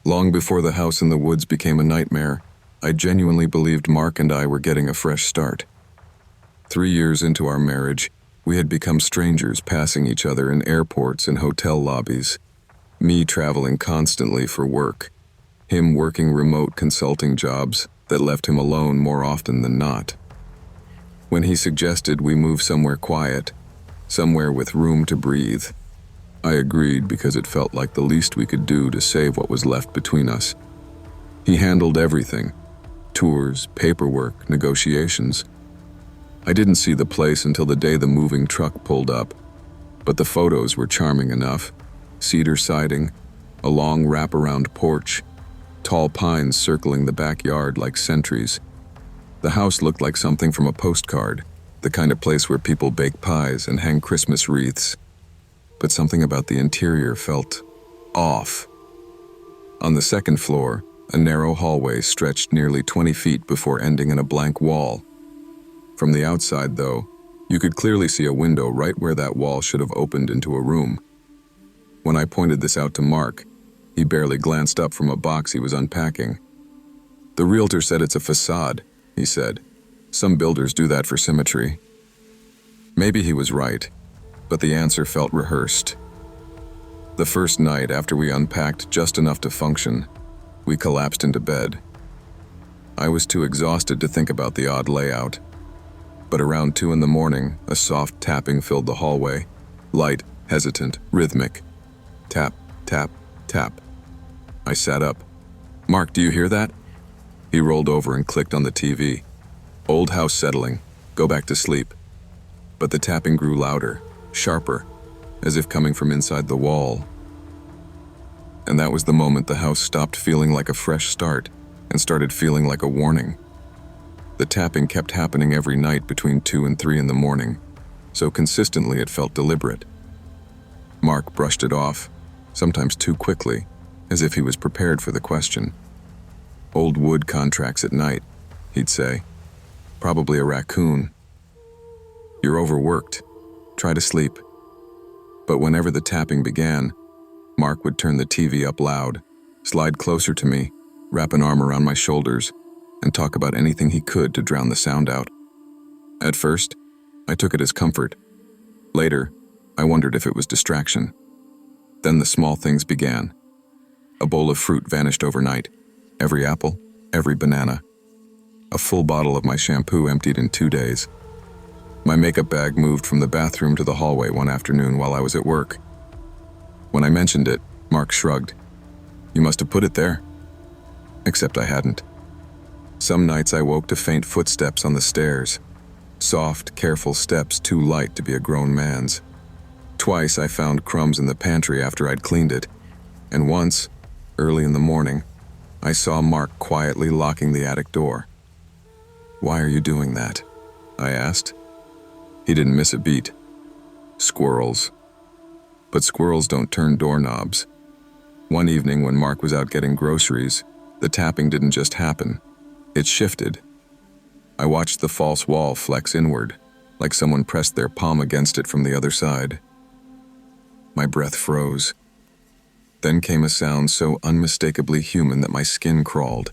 Long before the house in the woods became a nightmare, I genuinely believed Mark and I were getting a fresh start. 3 years into our marriage, we had become strangers passing each other in airports and hotel lobbies. Me traveling constantly for work, him working remote consulting jobs that left him alone more often than not. When he suggested we move somewhere quiet, somewhere with room to breathe, I agreed because it felt like the least we could do to save what was left between us. He handled everything: tours, paperwork, negotiations. I didn't see the place until the day the moving truck pulled up, but the photos were charming enough. Cedar siding, a long wraparound porch, tall pines circling the backyard like sentries. The house looked like something from a postcard, the kind of place where people bake pies and hang Christmas wreaths. But something about the interior felt off. On the second floor, a narrow hallway stretched nearly 20 feet before ending in a blank wall. From the outside, though, you could clearly see a window right where that wall should have opened into a room. When I pointed this out to Mark, he barely glanced up from a box he was unpacking. "The realtor said it's a facade," he said. "Some builders do that for symmetry." Maybe he was right, but the answer felt rehearsed. The first night after we unpacked just enough to function, we collapsed into bed. I was too exhausted to think about the odd layout. But around 2 in the morning, a soft tapping filled the hallway. Light, hesitant, rhythmic. Tap, tap, tap. I sat up. "Mark, do you hear that?" He rolled over and clicked on the TV. "Old house settling. Go back to sleep." But the tapping grew louder, sharper, as if coming from inside the wall. And that was the moment the house stopped feeling like a fresh start and started feeling like a warning. The tapping kept happening every night between 2 and 3 in the morning, so consistently it felt deliberate. Mark brushed it off, sometimes too quickly, as if he was prepared for the question. "Old wood contracts at night," he'd say. "Probably a raccoon. You're overworked. Try to sleep." But whenever the tapping began, Mark would turn the TV up loud, slide closer to me, wrap an arm around my shoulders, and talk about anything he could to drown the sound out. At first, I took it as comfort. Later, I wondered if it was distraction. Then the small things began. A bowl of fruit vanished overnight. Every apple, every banana. A full bottle of my shampoo emptied in 2 days. My makeup bag moved from the bathroom to the hallway one afternoon while I was at work. When I mentioned it, Mark shrugged. "You must have put it there." Except I hadn't. Some nights I woke to faint footsteps on the stairs. Soft, careful steps too light to be a grown man's. Twice I found crumbs in the pantry after I'd cleaned it. And once, early in the morning, I saw Mark quietly locking the attic door. "Why are you doing that?" I asked. He didn't miss a beat. "Squirrels." But squirrels don't turn doorknobs. One evening when Mark was out getting groceries, the tapping didn't just happen. It shifted. I watched the false wall flex inward, like someone pressed their palm against it from the other side. My breath froze. Then came a sound so unmistakably human that my skin crawled.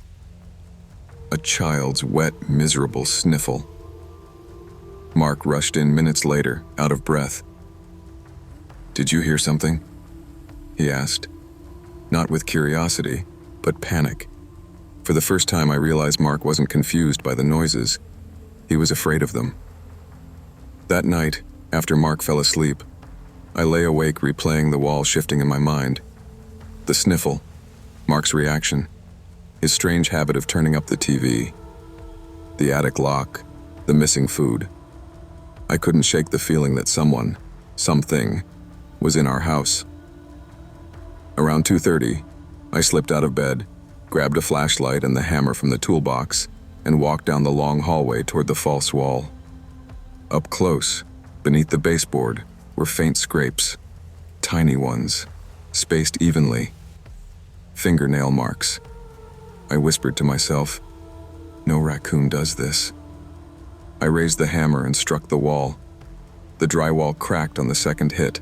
A child's wet, miserable sniffle. Mark rushed in minutes later, out of breath. "Did you hear something?" he asked. Not with curiosity, but panic. For the first time, I realized Mark wasn't confused by the noises. He was afraid of them. That night, after Mark fell asleep, I lay awake replaying the wall shifting in my mind. The sniffle, Mark's reaction, his strange habit of turning up the TV, the attic lock, the missing food. I couldn't shake the feeling that someone, something, was in our house. Around 2:30, I slipped out of bed, grabbed a flashlight and the hammer from the toolbox, and walked down the long hallway toward the false wall. Up close, beneath the baseboard, were faint scrapes, tiny ones, spaced evenly. Fingernail marks. I whispered to myself, "No raccoon does this." I raised the hammer and struck the wall. The drywall cracked on the second hit.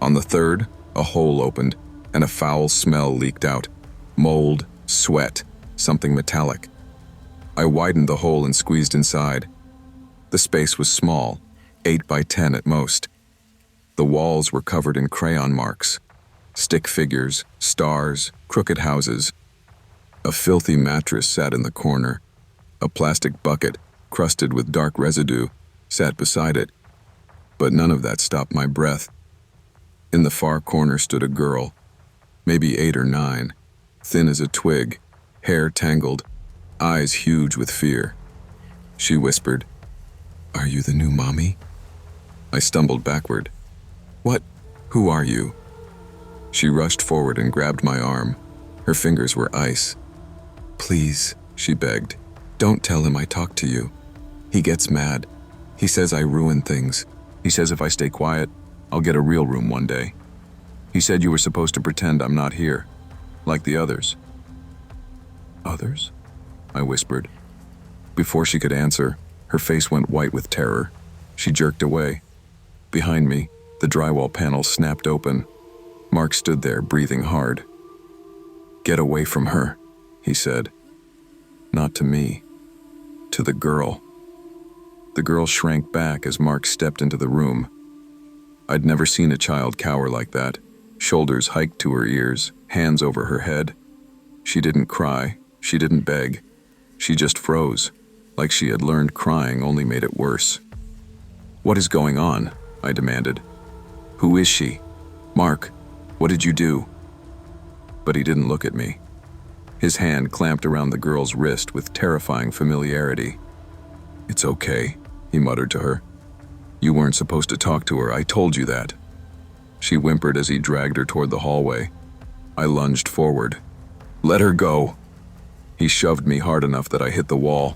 On the third, a hole opened, and a foul smell leaked out. Mold, sweat, something metallic. I widened the hole and squeezed inside. The space was small, 8 by 10 at most. The walls were covered in crayon marks, stick figures, stars, crooked houses. A filthy mattress sat in the corner. A plastic bucket, crusted with dark residue, sat beside it. But none of that stopped my breath. In the far corner stood a girl, maybe 8 or 9, thin as a twig, hair tangled, eyes huge with fear. She whispered, "Are you the new mommy?" I stumbled backward. "What? Who are you?" She rushed forward and grabbed my arm. Her fingers were ice. "Please," she begged, "don't tell him I talked to you. He gets mad. He says I ruin things. He says if I stay quiet, I'll get a real room one day. He said you were supposed to pretend I'm not here, like the others." "Others?" I whispered. Before she could answer, her face went white with terror. She jerked away. Behind me, the drywall panel snapped open. Mark stood there, breathing hard. "Get away from her," he said. Not to me, to the girl. The girl shrank back as Mark stepped into the room. I'd never seen a child cower like that, shoulders hiked to her ears, hands over her head. She didn't cry, she didn't beg. She just froze, like she had learned crying only made it worse. "What is going on?" I demanded. "Who is she? Mark, what did you do?" But he didn't look at me. His hand clamped around the girl's wrist with terrifying familiarity. "It's okay," he muttered to her. "You weren't supposed to talk to her, I told you that." She whimpered as he dragged her toward the hallway. I lunged forward. "Let her go!" He shoved me hard enough that I hit the wall.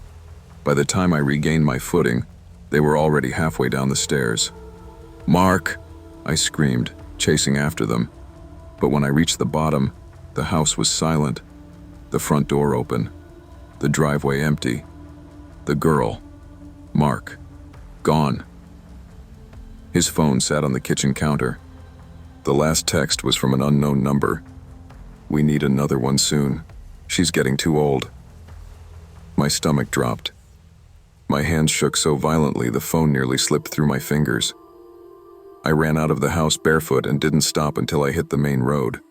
By the time I regained my footing, they were already halfway down the stairs. "Mark!" I screamed, chasing after them. But when I reached the bottom, the house was silent. The front door open. The driveway empty. The girl, Mark, gone. His phone sat on the kitchen counter. The last text was from an unknown number. "We need another one soon. She's getting too old." My stomach dropped. My hands shook so violently the phone nearly slipped through my fingers. I ran out of the house barefoot and didn't stop until I hit the main road.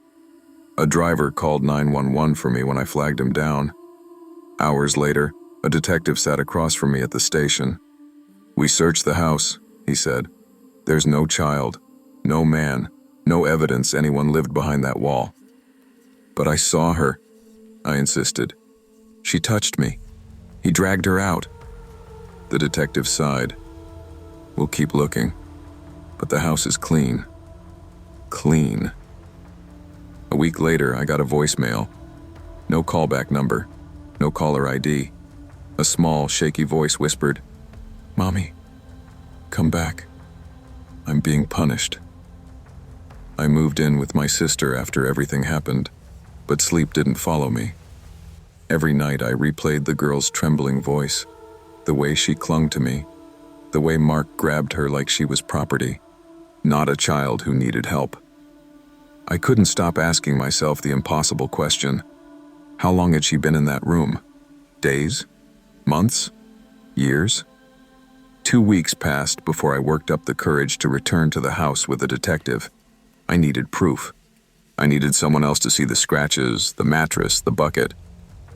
A driver called 911 for me when I flagged him down. Hours later, a detective sat across from me at the station. "We searched the house," he said. "There's no child, no man, no evidence anyone lived behind that wall." "But I saw her," I insisted. "She touched me. He dragged her out." The detective sighed. "We'll keep looking. But the house is clean." Clean. A week later, I got a voicemail. No callback number, no caller ID. A small, shaky voice whispered, "Mommy, come back. I'm being punished." I moved in with my sister after everything happened, but sleep didn't follow me. Every night I replayed the girl's trembling voice, the way she clung to me, the way Mark grabbed her like she was property, not a child who needed help. I couldn't stop asking myself the impossible question. How long had she been in that room? Days? Months? Years? 2 weeks passed before I worked up the courage to return to the house with a detective. I needed proof. I needed someone else to see the scratches, the mattress, the bucket.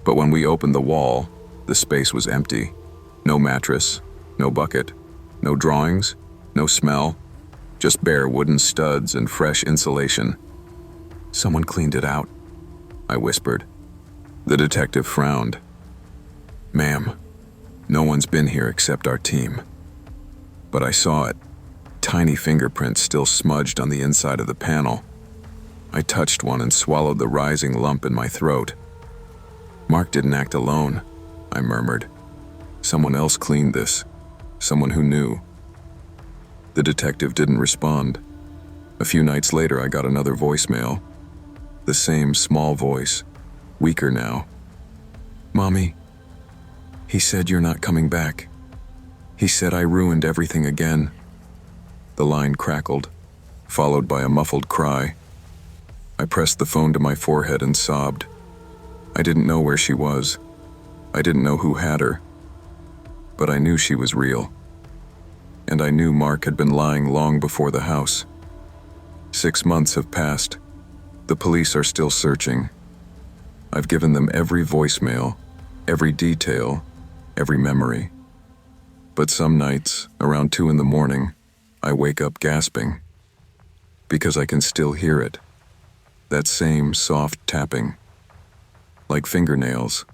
But when we opened the wall, the space was empty. No mattress, no bucket, no drawings, no smell, just bare wooden studs and fresh insulation. "Someone cleaned it out," I whispered. The detective frowned. "Ma'am, no one's been here except our team." But I saw it, tiny fingerprints still smudged on the inside of the panel. I touched one and swallowed the rising lump in my throat. "Mark didn't act alone," I murmured. "Someone else cleaned this, someone who knew." The detective didn't respond. A few nights later, I got another voicemail. The same small voice, weaker now. "Mommy, he said you're not coming back. He said I ruined everything again." The line crackled, followed by a muffled cry. I pressed the phone to my forehead and sobbed. I didn't know where she was. I didn't know who had her. But I knew she was real. And I knew Mark had been lying long before the house. 6 months have passed. The police are still searching. I've given them every voicemail, every detail, every memory. But some nights, around 2 in the morning, I wake up gasping. Because I can still hear it. That same soft tapping. Like fingernails.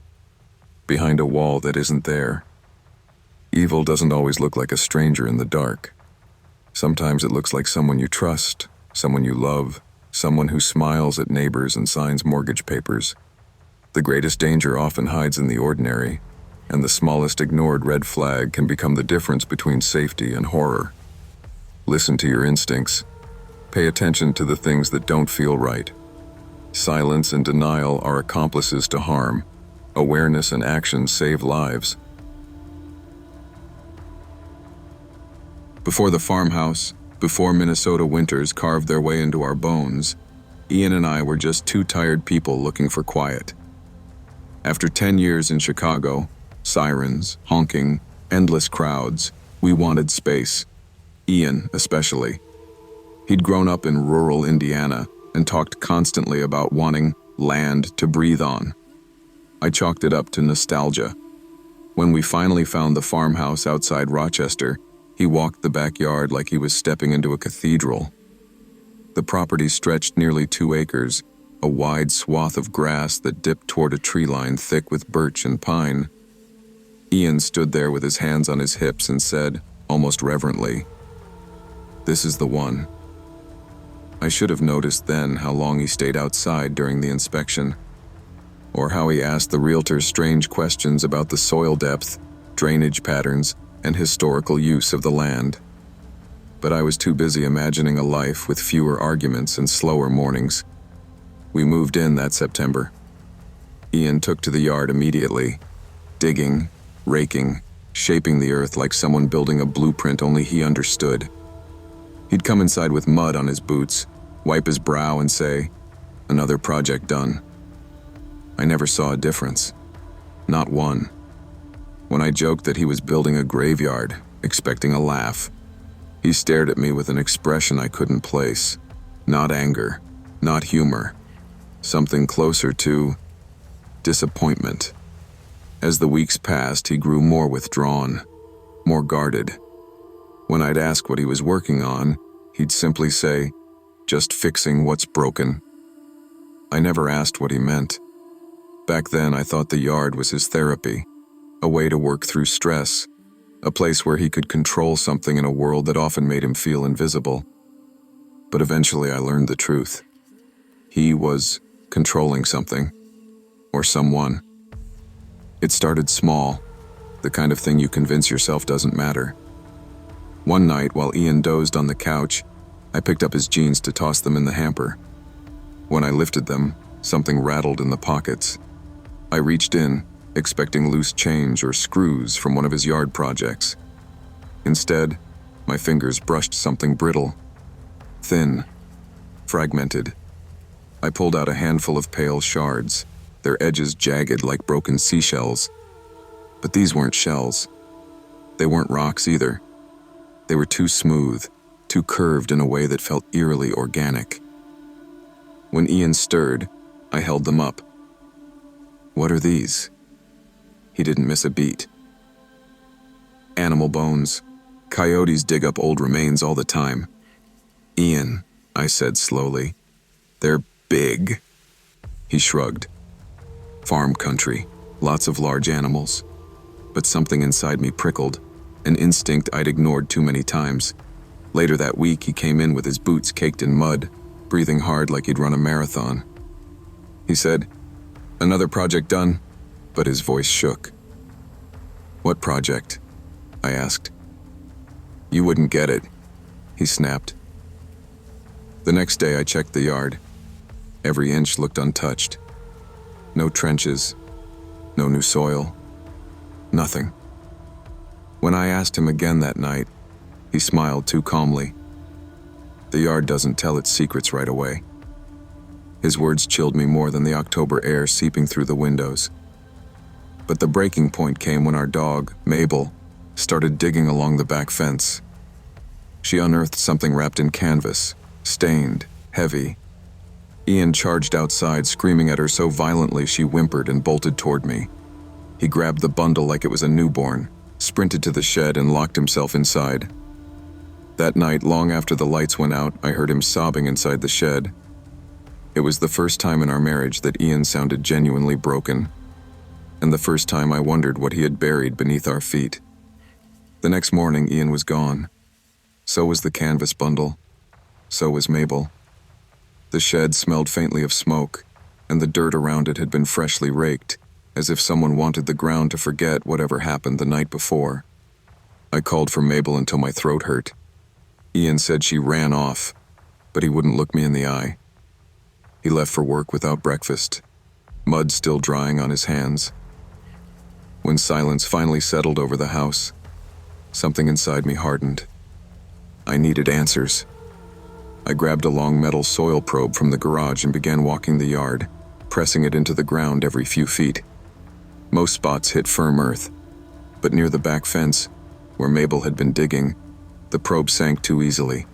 Behind a wall that isn't there. Evil doesn't always look like a stranger in the dark. Sometimes it looks like someone you trust, someone you love, someone who smiles at neighbors and signs mortgage papers. The greatest danger often hides in the ordinary, and the smallest ignored red flag can become the difference between safety and horror. Listen to your instincts. Pay attention to the things that don't feel right. Silence and denial are accomplices to harm. Awareness and action save lives. Before the farmhouse, before Minnesota winters carved their way into our bones, Ian and I were just 2 tired people looking for quiet. After 10 years in Chicago, sirens, honking, endless crowds, we wanted space. Ian, especially. He'd grown up in rural Indiana and talked constantly about wanting land to breathe on. I chalked it up to nostalgia. When we finally found the farmhouse outside Rochester, he walked the backyard like he was stepping into a cathedral. The property stretched nearly 2 acres, a wide swath of grass that dipped toward a tree line thick with birch and pine. Ian stood there with his hands on his hips and said, almost reverently, "This is the one." I should have noticed then how long he stayed outside during the inspection, or how he asked the realtor strange questions about the soil depth, drainage patterns, and historical use of the land. But I was too busy imagining a life with fewer arguments and slower mornings. We moved in that September. Ian took to the yard immediately, digging, raking, shaping the earth like someone building a blueprint only he understood. He'd come inside with mud on his boots, wipe his brow and say, "Another project done." I never saw a difference. Not one. When I joked that he was building a graveyard, expecting a laugh, he stared at me with an expression I couldn't place. Not anger, not humor. Something closer to disappointment. As the weeks passed, he grew more withdrawn, more guarded. When I'd ask what he was working on, he'd simply say, "Just fixing what's broken." I never asked what he meant. Back then, I thought the yard was his therapy, a way to work through stress, a place where he could control something in a world that often made him feel invisible. But eventually I learned the truth. He was controlling something, or someone. It started small, the kind of thing you convince yourself doesn't matter. One night, while Ian dozed on the couch, I picked up his jeans to toss them in the hamper. When I lifted them, something rattled in the pockets. I reached in, expecting loose change or screws from one of his yard projects. Instead, my fingers brushed something brittle, thin, fragmented. I pulled out a handful of pale shards, their edges jagged like broken seashells. But these weren't shells. They weren't rocks either. They were too smooth, too curved in a way that felt eerily organic. When Ian stirred, I held them up. "What are these?" He didn't miss a beat. "Animal bones. Coyotes dig up old remains all the time." "Ian," I said slowly, "they're big." He shrugged. "Farm country, lots of large animals." But something inside me prickled, an instinct I'd ignored too many times. Later that week, he came in with his boots caked in mud, breathing hard like he'd run a marathon. He said, "Another project done?" But his voice shook. "What project?" I asked. "You wouldn't get it," he snapped. The next day I checked the yard. Every inch looked untouched. No trenches, no new soil, nothing. When I asked him again that night, he smiled too calmly. The yard doesn't tell its secrets right away. His words chilled me more than the October air seeping through the windows. But the breaking point came when our dog, Mabel, started digging along the back fence. She unearthed something wrapped in canvas, stained, heavy. Ian charged outside, screaming at her so violently she whimpered and bolted toward me. He grabbed the bundle like it was a newborn, sprinted to the shed, and locked himself inside. That night, long after the lights went out, I heard him sobbing inside the shed. It was the first time in our marriage that Ian sounded genuinely broken, and the first time I wondered what he had buried beneath our feet. The next morning, Ian was gone. So was the canvas bundle. So was Mabel. The shed smelled faintly of smoke, and the dirt around it had been freshly raked, as if someone wanted the ground to forget whatever happened the night before. I called for Mabel until my throat hurt. Ian said she ran off, but he wouldn't look me in the eye. He left for work without breakfast, mud still drying on his hands. When silence finally settled over the house, something inside me hardened. I needed answers. I grabbed a long metal soil probe from the garage and began walking the yard, pressing it into the ground every few feet. Most spots hit firm earth, but near the back fence, where Mabel had been digging, the probe sank too easily.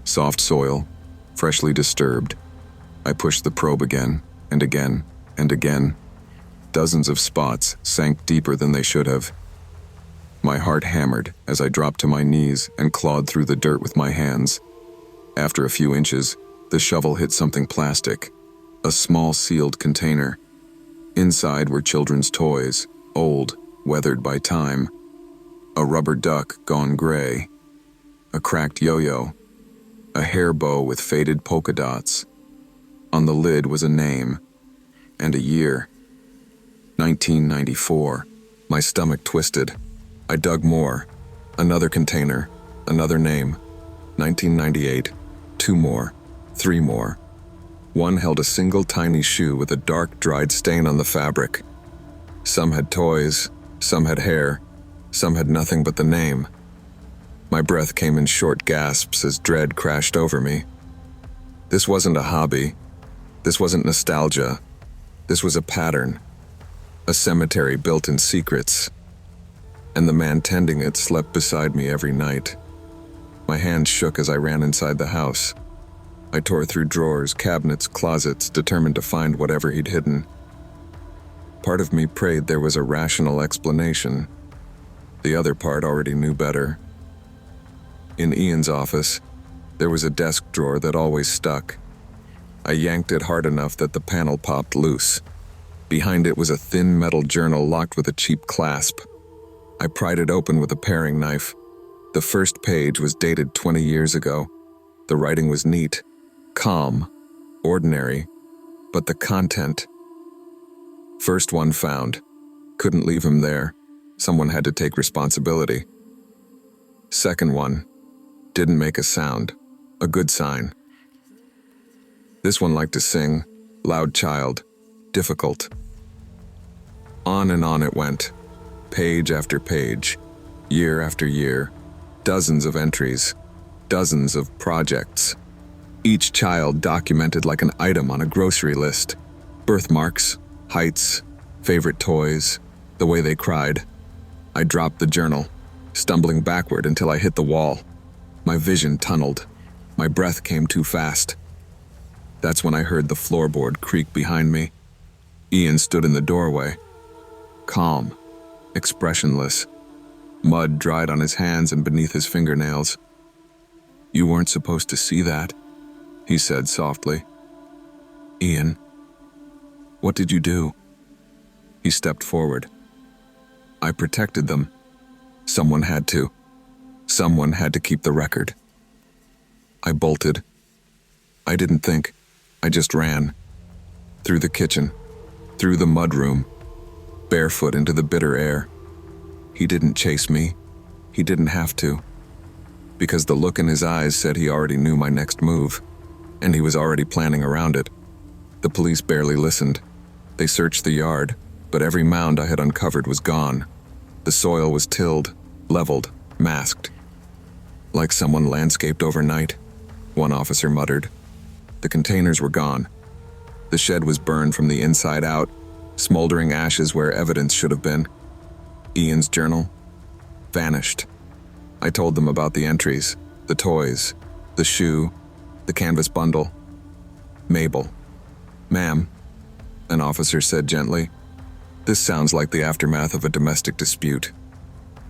Soft soil, freshly disturbed. I pushed the probe again, and again, and again. Dozens of spots sank deeper than they should have. My heart hammered as I dropped to my knees and clawed through the dirt with my hands. After a few inches, the shovel hit something plastic, a small sealed container. Inside were children's toys, old, weathered by time. A rubber duck gone gray. A cracked yo-yo. A hair bow with faded polka dots. On the lid was a name and a year. 1994. My stomach twisted. I dug more. Another container. Another name. 1998. 2 more. 3 more. One held a single tiny shoe with a dark, dried stain on the fabric. Some had toys. Some had hair. Some had nothing but the name. My breath came in short gasps as dread crashed over me. This wasn't a hobby. This wasn't nostalgia. This was a pattern. A cemetery built in secrets. And the man tending it slept beside me every night. My hands shook as I ran inside the house. I tore through drawers, cabinets, closets, determined to find whatever he'd hidden. Part of me prayed there was a rational explanation. The other part already knew better. In Ian's office, there was a desk drawer that always stuck. I yanked it hard enough that the panel popped loose. Behind it was a thin metal journal locked with a cheap clasp. I pried it open with a paring knife. The first page was dated 20 years ago. The writing was neat, calm, ordinary, but the content. First one found. Couldn't leave him there. Someone had to take responsibility. Second one. Didn't make a sound. A good sign. This one liked to sing. Loud child. Difficult. On and on it went. Page after page. Year after year. Dozens of entries. Dozens of projects. Each child documented like an item on a grocery list. Birthmarks, heights, favorite toys, the way they cried. I dropped the journal, stumbling backward until I hit the wall. My vision tunneled. My breath came too fast. That's when I heard the floorboard creak behind me. Ian stood in the doorway. Calm, expressionless. Mud dried on his hands and beneath his fingernails. "You weren't supposed to see that," he said softly. "Ian, what did you do?" He stepped forward. "I protected them. Someone had to. Someone had to keep the record." I bolted. I didn't think. I just ran. Through the kitchen. Through the mudroom. Barefoot into the bitter air. He didn't chase me. He didn't have to. Because the look in his eyes said he already knew my next move. And he was already planning around it. The police barely listened. They searched the yard, but every mound I had uncovered was gone. The soil was tilled, leveled, masked. "Like someone landscaped overnight," one officer muttered. The containers were gone. The shed was burned from the inside out, smoldering ashes where evidence should have been. Ian's journal vanished. I told them about the entries, the toys, the shoe, the canvas bundle. Mabel. "Ma'am," an officer said gently, "this sounds like the aftermath of a domestic dispute.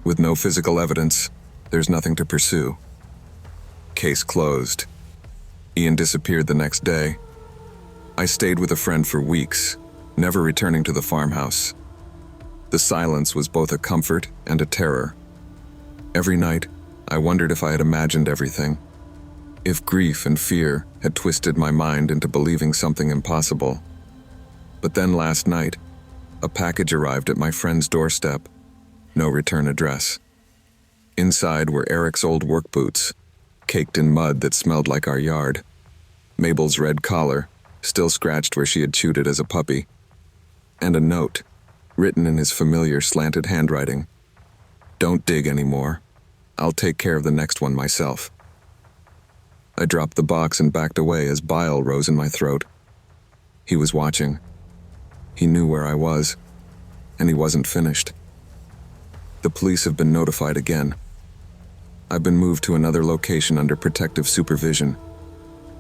With no physical evidence, there's nothing to pursue. Case closed." Ian disappeared the next day. I stayed with a friend for weeks, never returning to the farmhouse. The silence was both a comfort and a terror. Every night, I wondered if I had imagined everything, if grief and fear had twisted my mind into believing something impossible. But then last night, a package arrived at my friend's doorstep. No return address. Inside were Eric's old work boots, caked in mud that smelled like our yard. Mabel's red collar, still scratched where she had chewed it as a puppy. And a note, written in his familiar slanted handwriting. "Don't dig anymore. I'll take care of the next one myself." I dropped the box and backed away as bile rose in my throat. He was watching. He knew where I was, and he wasn't finished. The police have been notified again. I've been moved to another location under protective supervision.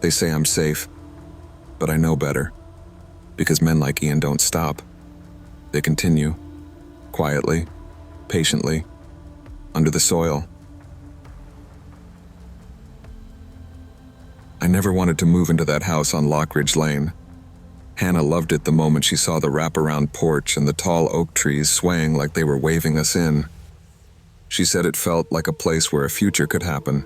They say I'm safe, but I know better, because men like Ian don't stop. They continue, quietly, patiently, under the soil. I never wanted to move into that house on Lockridge Lane. Hannah loved it the moment she saw the wraparound porch and the tall oak trees swaying like they were waving us in. She said it felt like a place where a future could happen.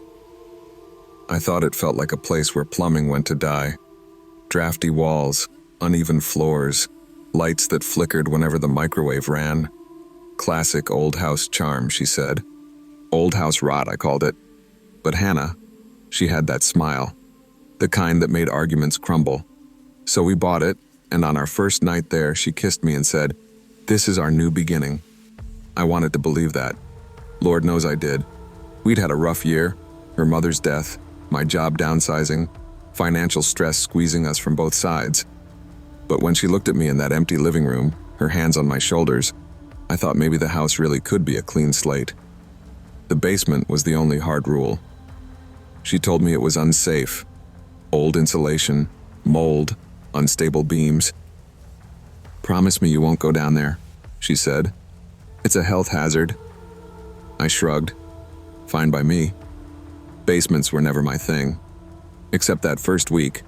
I thought it felt like a place where plumbing went to die. Drafty walls, uneven floors, lights that flickered whenever the microwave ran. Classic old house charm, she said. Old house rot, I called it. But Hannah, she had that smile, the kind that made arguments crumble. So we bought it, and on our first night there, she kissed me and said, "This is our new beginning." I wanted to believe that. Lord knows I did. We'd had a rough year, her mother's death, my job downsizing, financial stress squeezing us from both sides. But when she looked at me in that empty living room, her hands on my shoulders, I thought maybe the house really could be a clean slate. The basement was the only hard rule. She told me it was unsafe. Old insulation, mold, unstable beams. "Promise me you won't go down there," she said. "It's a health hazard." I shrugged. Fine by me. Basements were never my thing. Except that first week,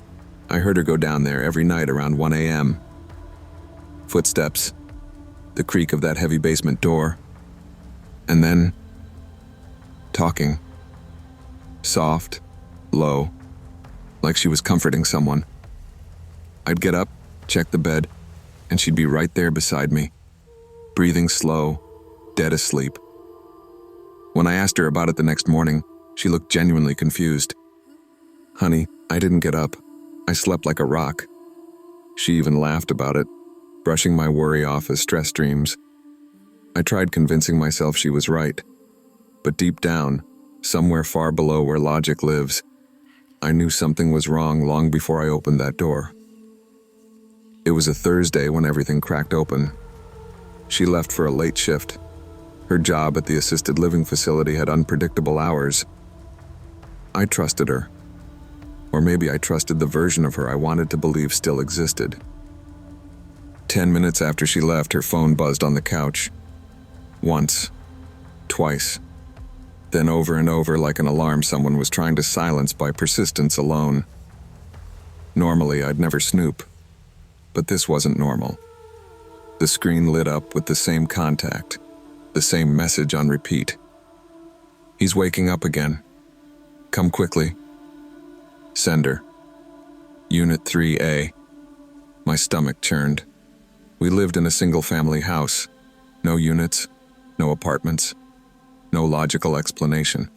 I heard her go down there every night around 1 a.m. Footsteps, the creak of that heavy basement door, and then talking. Soft, low, like she was comforting someone. I'd get up, check the bed, and she'd be right there beside me, breathing slow, dead asleep. When I asked her about it the next morning, she looked genuinely confused. "Honey, I didn't get up. I slept like a rock." She even laughed about it, brushing my worry off as stress dreams. I tried convincing myself she was right, but deep down, somewhere far below where logic lives, I knew something was wrong long before I opened that door. It was a Thursday when everything cracked open. She left for a late shift. Her job at the assisted living facility had unpredictable hours. I trusted her. Or maybe I trusted the version of her I wanted to believe still existed. 10 minutes after she left, her phone buzzed on the couch. Once. Twice. Then over and over like an alarm someone was trying to silence by persistence alone. Normally, I'd never snoop. But this wasn't normal. The screen lit up with the same contact, the same message on repeat. "He's waking up again. Come quickly. Sender. Unit 3A. My stomach churned. We lived in a single-family house. No units, no apartments, no logical explanation.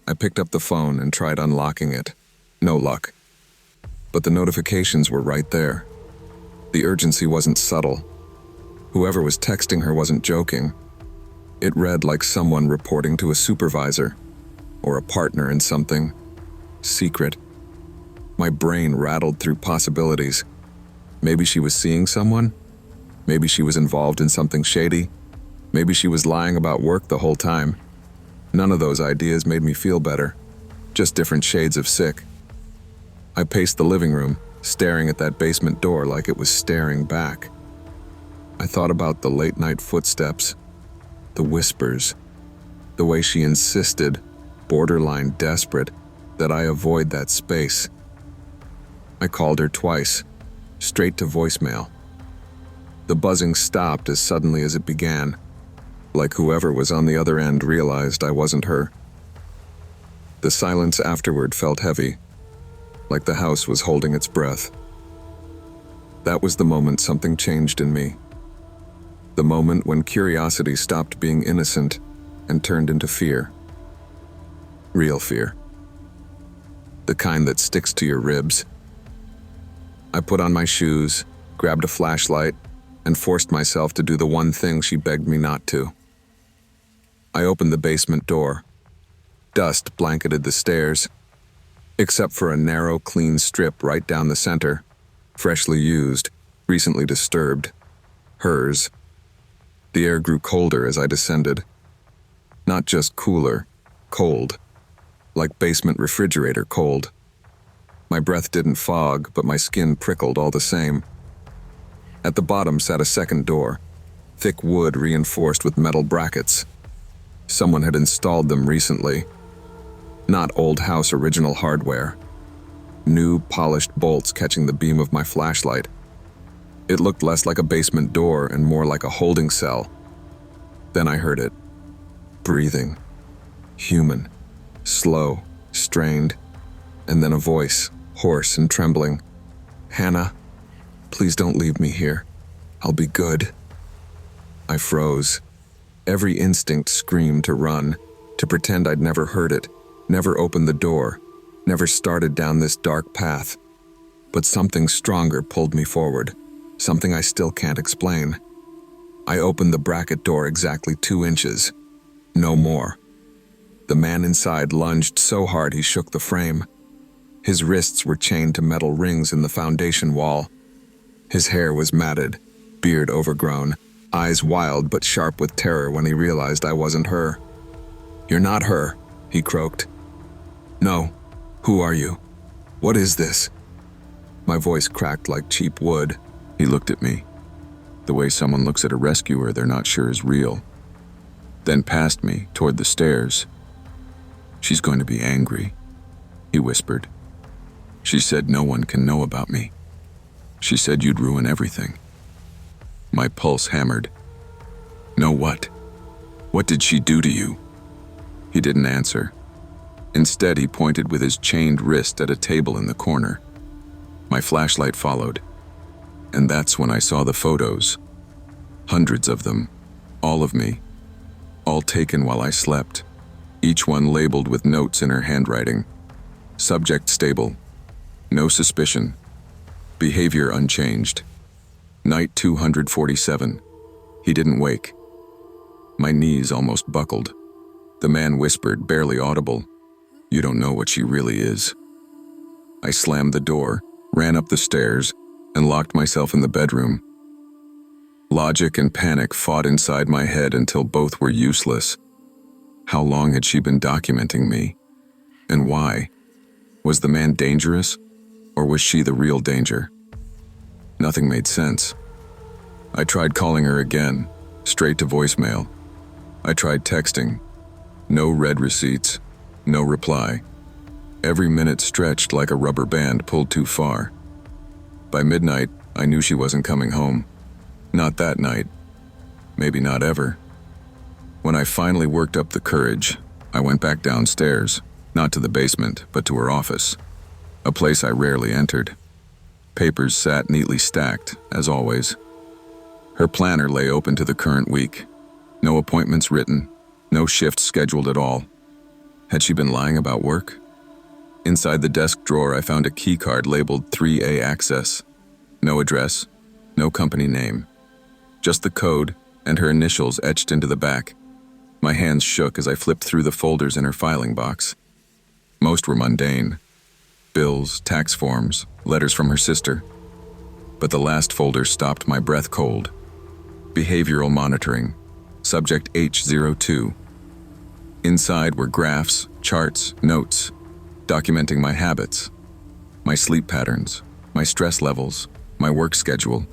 I picked up the phone and tried unlocking it. No luck. But the notifications were right there. The urgency wasn't subtle. Whoever was texting her wasn't joking. It read like someone reporting to a supervisor, or a partner in something secret. My brain rattled through possibilities. Maybe she was seeing someone? Maybe she was involved in something shady? Maybe she was lying about work the whole time? None of those ideas made me feel better, just different shades of sick. I paced the living room, staring at that basement door like it was staring back. I thought about the late-night footsteps, the whispers, the way she insisted, borderline desperate, that I avoid that space. I called her twice, straight to voicemail. The buzzing stopped as suddenly as it began, like whoever was on the other end realized I wasn't her. The silence afterward felt heavy, like the house was holding its breath. That was the moment something changed in me. The moment when curiosity stopped being innocent and turned into fear. Real fear. The kind that sticks to your ribs. I put on my shoes, grabbed a flashlight, and forced myself to do the one thing she begged me not to. I opened the basement door. Dust blanketed the stairs, except for a narrow, clean strip right down the center, freshly used, recently disturbed. Hers. The air grew colder as I descended. Not just cooler, cold. Like basement refrigerator cold. My breath didn't fog, but my skin prickled all the same. At the bottom sat a second door, thick wood reinforced with metal brackets. Someone had installed them recently. Not old house original hardware. New, polished bolts catching the beam of my flashlight. It looked less like a basement door and more like a holding cell. Then I heard it. Breathing. Human. Slow. Strained. And then a voice, hoarse and trembling. "Hannah, please don't leave me here. I'll be good." I froze. Every instinct screamed to run, to pretend I'd never heard it, never opened the door, never started down this dark path. But something stronger pulled me forward, something I still can't explain. I opened the bracket door exactly 2 inches. No more. The man inside lunged so hard he shook the frame. His wrists were chained to metal rings in the foundation wall. His hair was matted, beard overgrown, eyes wild but sharp with terror when he realized I wasn't her. "You're not her," he croaked. "No. Who are you? What is this?" My voice cracked like cheap wood. He looked at me, the way someone looks at a rescuer they're not sure is real. Then past me, toward the stairs. "She's going to be angry," he whispered. "She said no one can know about me. She said you'd ruin everything." My pulse hammered. "No what? What did she do to you?" He didn't answer. Instead, he pointed with his chained wrist at a table in the corner. My flashlight followed. And that's when I saw the photos. Hundreds of them. All of me. All taken while I slept. Each one labeled with notes in her handwriting. Subject stable. No suspicion. Behavior unchanged. Night 247. He didn't wake. My knees almost buckled. The man whispered, barely audible, "You don't know what she really is." I slammed the door, ran up the stairs, and locked myself in the bedroom. Logic and panic fought inside my head until both were useless. How long had she been documenting me? And why? Was the man dangerous? Or was she the real danger? Nothing made sense. I tried calling her again, straight to voicemail. I tried texting. No read receipts. No reply. Every minute stretched like a rubber band pulled too far. By midnight, I knew she wasn't coming home. Not that night. Maybe not ever. When I finally worked up the courage, I went back downstairs, not to the basement, but to her office, a place I rarely entered. Papers sat neatly stacked, as always. Her planner lay open to the current week. No appointments written, no shifts scheduled at all. Had she been lying about work? Inside the desk drawer, I found a key card labeled 3A Access. No address, no company name. Just the code and her initials etched into the back. My hands shook as I flipped through the folders in her filing box. Most were mundane. Bills, tax forms, letters from her sister. but the last folder stopped my breath cold. Behavioral monitoring. Subject H02. Inside were graphs, charts, notes, documenting my habits, my sleep patterns, my stress levels, my work schedule,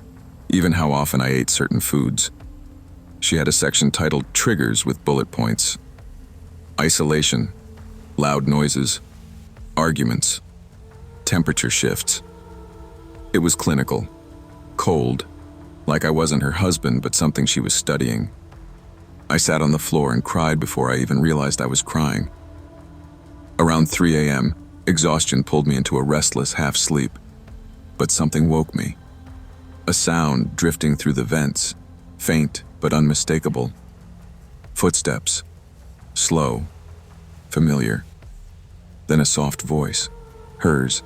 even how often I ate certain foods. She had a section titled Triggers with bullet points. Isolation, loud noises, arguments, temperature shifts. It was clinical, cold, like I wasn't her husband but something she was studying. I sat on the floor and cried before I even realized I was crying. Around 3 a.m., exhaustion pulled me into a restless half-sleep, but something woke me. A sound drifting through the vents, faint but unmistakable. Footsteps, slow, familiar. Then a soft voice, hers.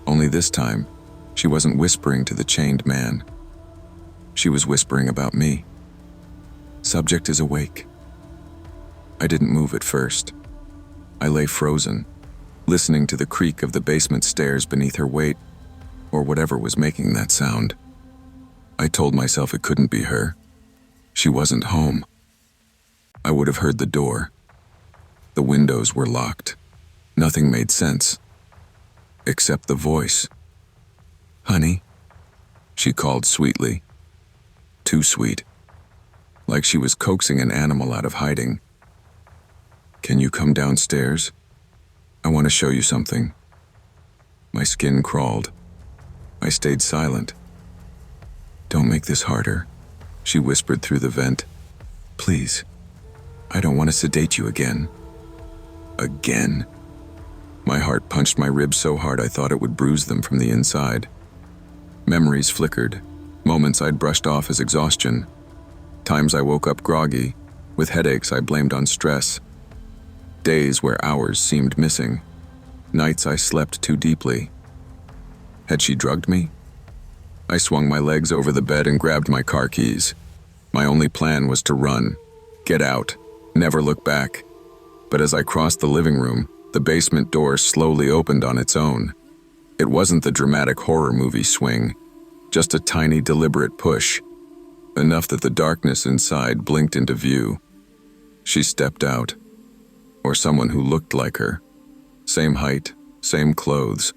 Only this time, she wasn't whispering to the chained man. She was whispering about me. Subject is awake. I didn't move at first. I lay frozen, listening to the creak of the basement stairs beneath her weight, or whatever was making that sound. I told myself it couldn't be her. She wasn't home. I would have heard the door. The windows were locked. Nothing made sense. Except the voice. "Honey," she called sweetly. Too sweet. Like she was coaxing an animal out of hiding. "Can you come downstairs? I want to show you something." My skin crawled. I stayed silent. "Don't make this harder," she whispered through the vent. "Please, I don't want to sedate you again." Again? My heart punched my ribs so hard I thought it would bruise them from the inside. Memories flickered, moments I'd brushed off as exhaustion. Times I woke up groggy, with headaches I blamed on stress. Days where hours seemed missing. Nights I slept too deeply. Had she drugged me? I swung my legs over the bed and grabbed my car keys. My only plan was to run, get out, never look back. But as I crossed the living room, the basement door slowly opened on its own. It wasn't the dramatic horror movie swing, just a tiny deliberate push, enough that the darkness inside blinked into view. She stepped out, or someone who looked like her. Same height, same clothes,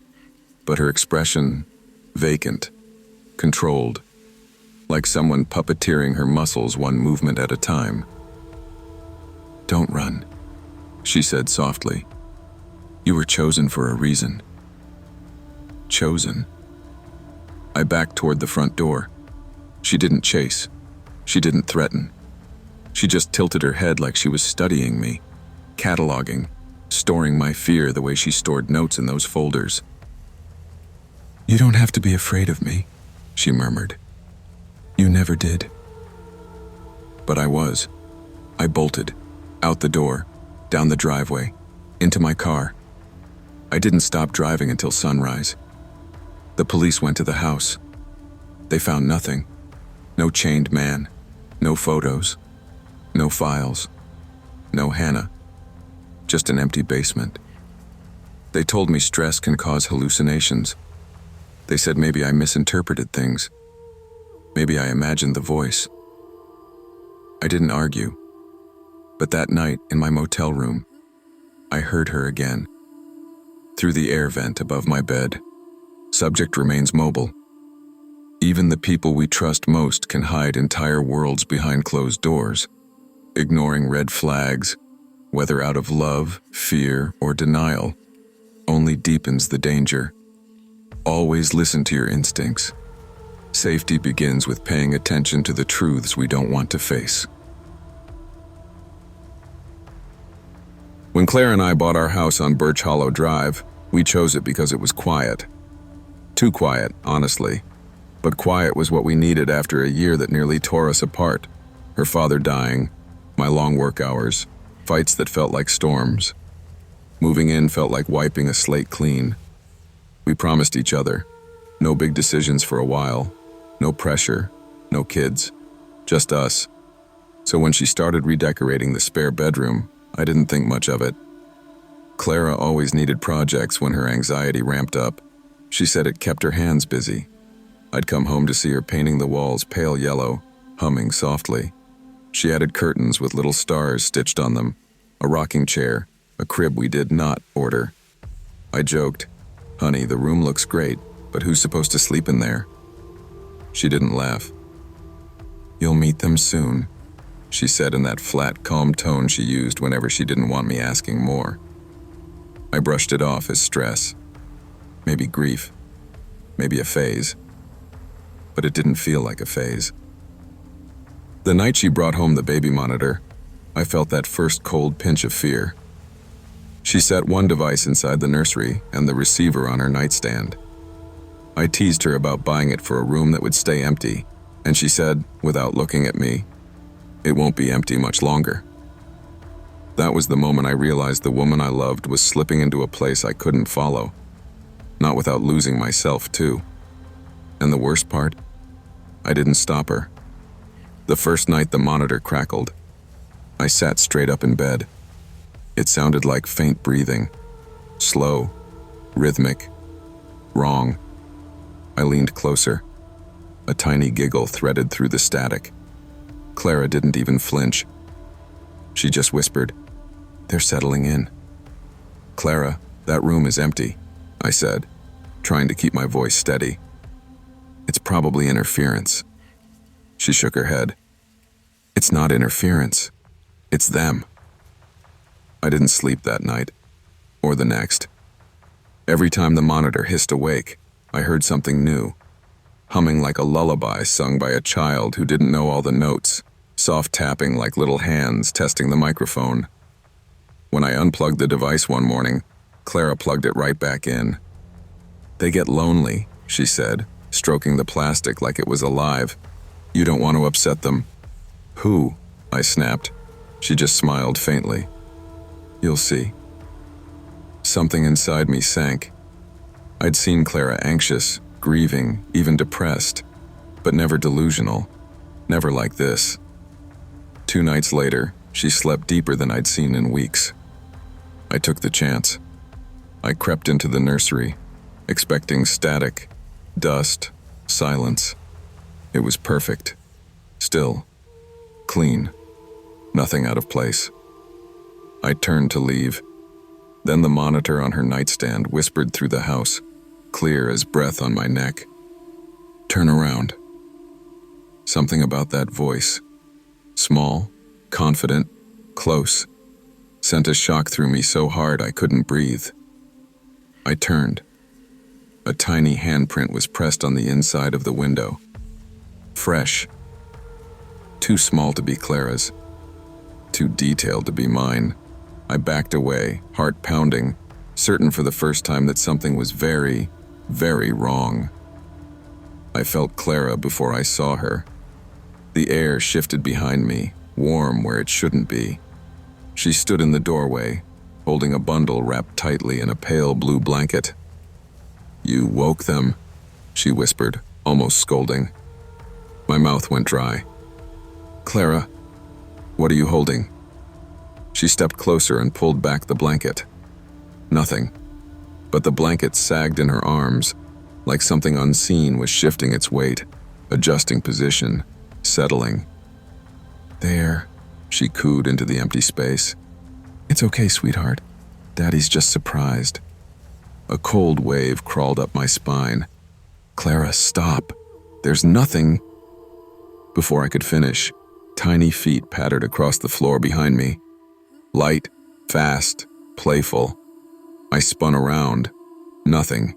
but her expression, vacant, controlled, like someone puppeteering her muscles one movement at a time. "Don't run," she said softly. "You were chosen for a reason." Chosen? I backed toward the front door. She didn't chase. She didn't threaten. She just tilted her head like she was studying me, cataloging, storing my fear the way she stored notes in those folders. "You don't have to be afraid of me," she murmured. "You never did." But I was. I bolted, out the door, down the driveway, into my car. I didn't stop driving until sunrise. The police went to the house. They found nothing. No chained man, no photos, no files, no Hannah, just an empty basement. They told me stress can cause hallucinations. They said maybe I misinterpreted things. Maybe I imagined the voice. I didn't argue. But that night in my motel room, I heard her again. Through the air vent above my bed. Subject remains mobile. Even the people we trust most can hide entire worlds behind closed doors. Ignoring red flags, whether out of love, fear, or denial, only deepens the danger. Always listen to your instincts. Safety begins with paying attention to the truths we don't want to face. When Claire and I bought our house on Birch Hollow Drive, we chose it because it was quiet. Too quiet, honestly. But quiet was what we needed after a year that nearly tore us apart. Her father dying, my long work hours, fights that felt like storms. Moving in felt like wiping a slate clean. We promised each other, no big decisions for a while, no pressure, no kids, just us. So when she started redecorating the spare bedroom, I didn't think much of it. Clara always needed projects when her anxiety ramped up. She said it kept her hands busy. I'd come home to see her painting the walls pale yellow, humming softly. She added curtains with little stars stitched on them, a rocking chair, a crib we did not order. I joked, "Honey, the room looks great, but who's supposed to sleep in there?" She didn't laugh. "You'll meet them soon," she said in that flat, calm tone she used whenever she didn't want me asking more. I brushed it off as stress, maybe grief, maybe a phase. But it didn't feel like a phase. The night she brought home the baby monitor, I felt that first cold pinch of fear. She set one device inside the nursery and the receiver on her nightstand. I teased her about buying it for a room that would stay empty, and she said, without looking at me, "It won't be empty much longer." That was the moment I realized the woman I loved was slipping into a place I couldn't follow, not without losing myself too. And the worst part? I didn't stop her. The first night the monitor crackled, I sat straight up in bed. It sounded like faint breathing, slow, rhythmic, wrong. I leaned closer. A tiny giggle threaded through the static. Clara didn't even flinch. She just whispered, "They're settling in." "Clara, that room is empty," I said, trying to keep my voice steady. "It's probably interference." She shook her head. "It's not interference. It's them." I didn't sleep that night, or the next. Every time the monitor hissed awake, I heard something new, humming like a lullaby sung by a child who didn't know all the notes, soft tapping like little hands testing the microphone. When I unplugged the device one morning, Clara plugged it right back in. "They get lonely," she said, stroking the plastic like it was alive. "You don't want to upset them." "Who?" I snapped. She just smiled faintly. "You'll see." Something inside me sank. I'd seen Clara anxious, grieving, even depressed, but never delusional, never like this. 2 nights later, she slept deeper than I'd seen in weeks. I took the chance. I crept into the nursery, expecting static, dust, silence. It was perfect. Still. Clean. Nothing out of place. I turned to leave. Then the monitor on her nightstand whispered through the house, clear as breath on my neck. "Turn around." Something about that voice, small, confident, close, sent a shock through me so hard I couldn't breathe. I turned. A tiny handprint was pressed on the inside of the window. Fresh. Too small to be Clara's. Too detailed to be mine. I backed away, heart pounding, certain for the first time that something was very, very wrong. I felt Clara before I saw her. The air shifted behind me, warm where it shouldn't be. She stood in the doorway, holding a bundle wrapped tightly in a pale blue blanket. "You woke them," she whispered, almost scolding. My mouth went dry. "Clara, what are you holding?" She stepped closer and pulled back the blanket. Nothing. But the blanket sagged in her arms, like something unseen was shifting its weight, adjusting position, settling. "There," she cooed into the empty space. "It's okay, sweetheart. Daddy's just surprised." A cold wave crawled up my spine. "Clara, stop. There's nothing." Before I could finish, tiny feet pattered across the floor behind me. Light, fast, playful. I spun around. Nothing.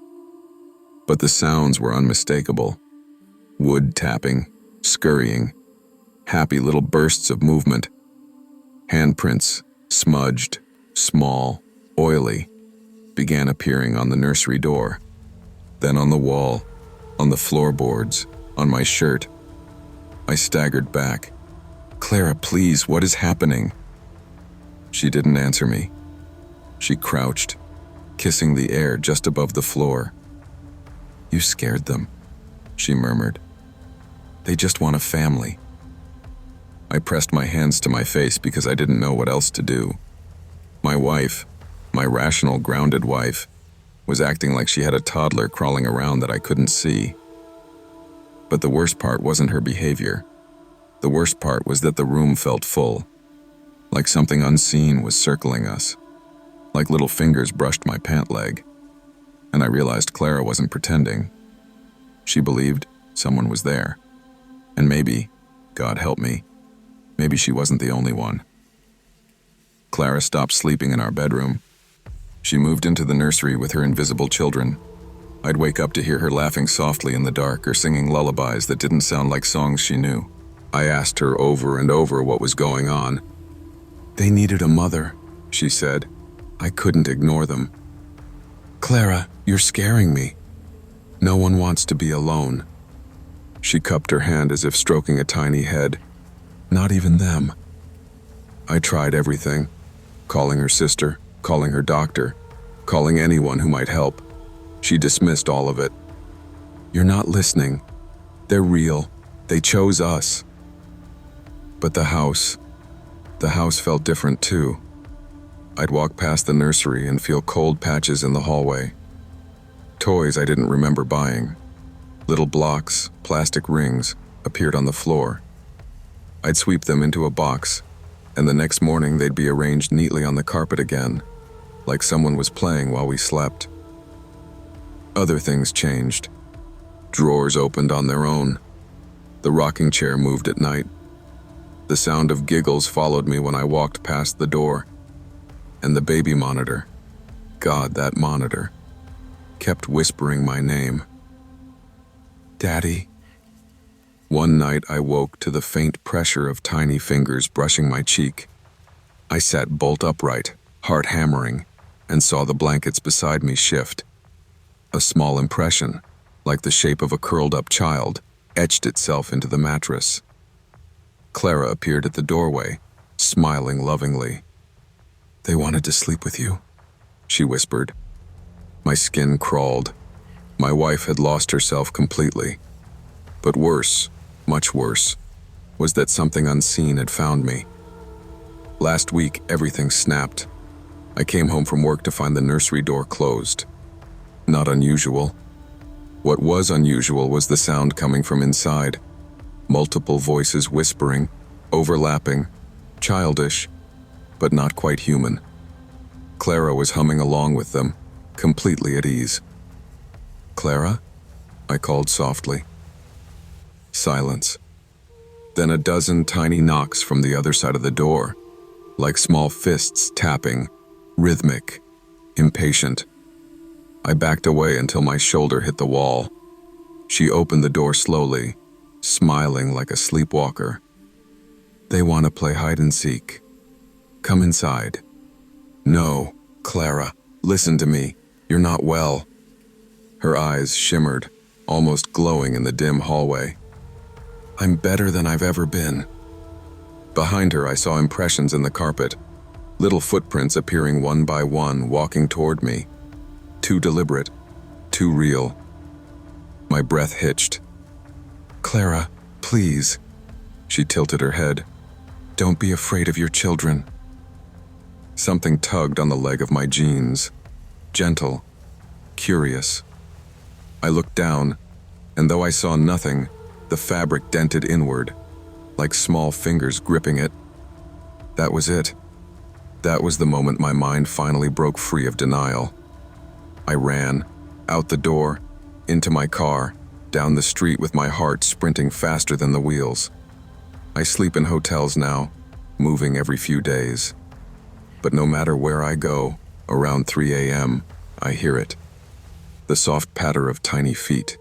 But the sounds were unmistakable. Wood tapping, scurrying, happy little bursts of movement. Handprints, smudged, small, oily, began appearing on the nursery door. Then on the wall, on the floorboards, on my shirt. I staggered back. "Clara, please, what is happening?" She didn't answer me. She crouched, kissing the air just above the floor. "You scared them," she murmured. "They just want a family." I pressed my hands to my face because I didn't know what else to do. My wife, my rational, grounded wife, was acting like she had a toddler crawling around that I couldn't see. But the worst part wasn't her behavior. The worst part was that the room felt full, like something unseen was circling us, like little fingers brushed my pant leg. And I realized Clara wasn't pretending. She believed someone was there. And maybe, God help me, maybe she wasn't the only one. Clara stopped sleeping in our bedroom. She moved into the nursery with her invisible children. I'd wake up to hear her laughing softly in the dark or singing lullabies that didn't sound like songs she knew. I asked her over and over what was going on. "They needed a mother," she said. I couldn't ignore them. "Clara, you're scaring me. No one wants to be alone." She cupped her hand as if stroking a tiny head. "Not even them." I tried everything, calling her sister, calling her doctor, calling anyone who might help. She dismissed all of it. "You're not listening. They're real. They chose us." But the house felt different too. I'd walk past the nursery and feel cold patches in the hallway. Toys I didn't remember buying. Little blocks, plastic rings, appeared on the floor. I'd sweep them into a box, and the next morning they'd be arranged neatly on the carpet again, like someone was playing while we slept. Other things changed. Drawers opened on their own. The rocking chair moved at night. The sound of giggles followed me when I walked past the door. And the baby monitor, God, that monitor, kept whispering my name. "Daddy." One night I woke to the faint pressure of tiny fingers brushing my cheek. I sat bolt upright, heart hammering, and saw the blankets beside me shift. A small impression, like the shape of a curled-up child, etched itself into the mattress. Clara appeared at the doorway, smiling lovingly. "They wanted to sleep with you," she whispered. My skin crawled. My wife had lost herself completely. But worse, much worse, was that something unseen had found me. Last week, everything snapped. I came home from work to find the nursery door closed. Not unusual. What was unusual was the sound coming from inside. Multiple voices whispering, overlapping, childish, but not quite human. Clara was humming along with them, completely at ease. "Clara?" I called softly. Silence. Then a dozen tiny knocks from the other side of the door, like small fists tapping, rhythmic, impatient. I backed away until my shoulder hit the wall. She opened the door slowly, smiling like a sleepwalker. "They want to play hide and seek. Come inside." "No, Clara, listen to me. You're not well." Her eyes shimmered, almost glowing in the dim hallway. "I'm better than I've ever been." Behind her, I saw impressions in the carpet, little footprints appearing one by one, walking toward me. Too deliberate, too real. My breath hitched. "Clara, please." She tilted her head. "Don't be afraid of your children." Something tugged on the leg of my jeans. Gentle, curious. I looked down, and though I saw nothing, the fabric dented inward, like small fingers gripping it. That was it. That was the moment my mind finally broke free of denial. I ran, out the door, into my car, down the street with my heart sprinting faster than the wheels. I sleep in hotels now, moving every few days. But no matter where I go, around 3 a.m., I hear it. The soft patter of tiny feet.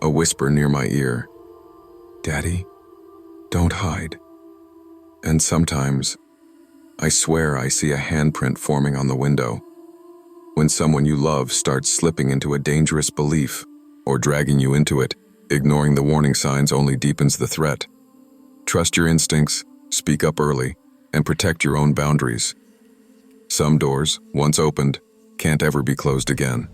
A whisper near my ear. "Daddy, don't hide." And sometimes, I swear I see a handprint forming on the window. When someone you love starts slipping into a dangerous belief, or dragging you into it, ignoring the warning signs only deepens the threat. Trust your instincts, speak up early, and protect your own boundaries. Some doors, once opened, can't ever be closed again.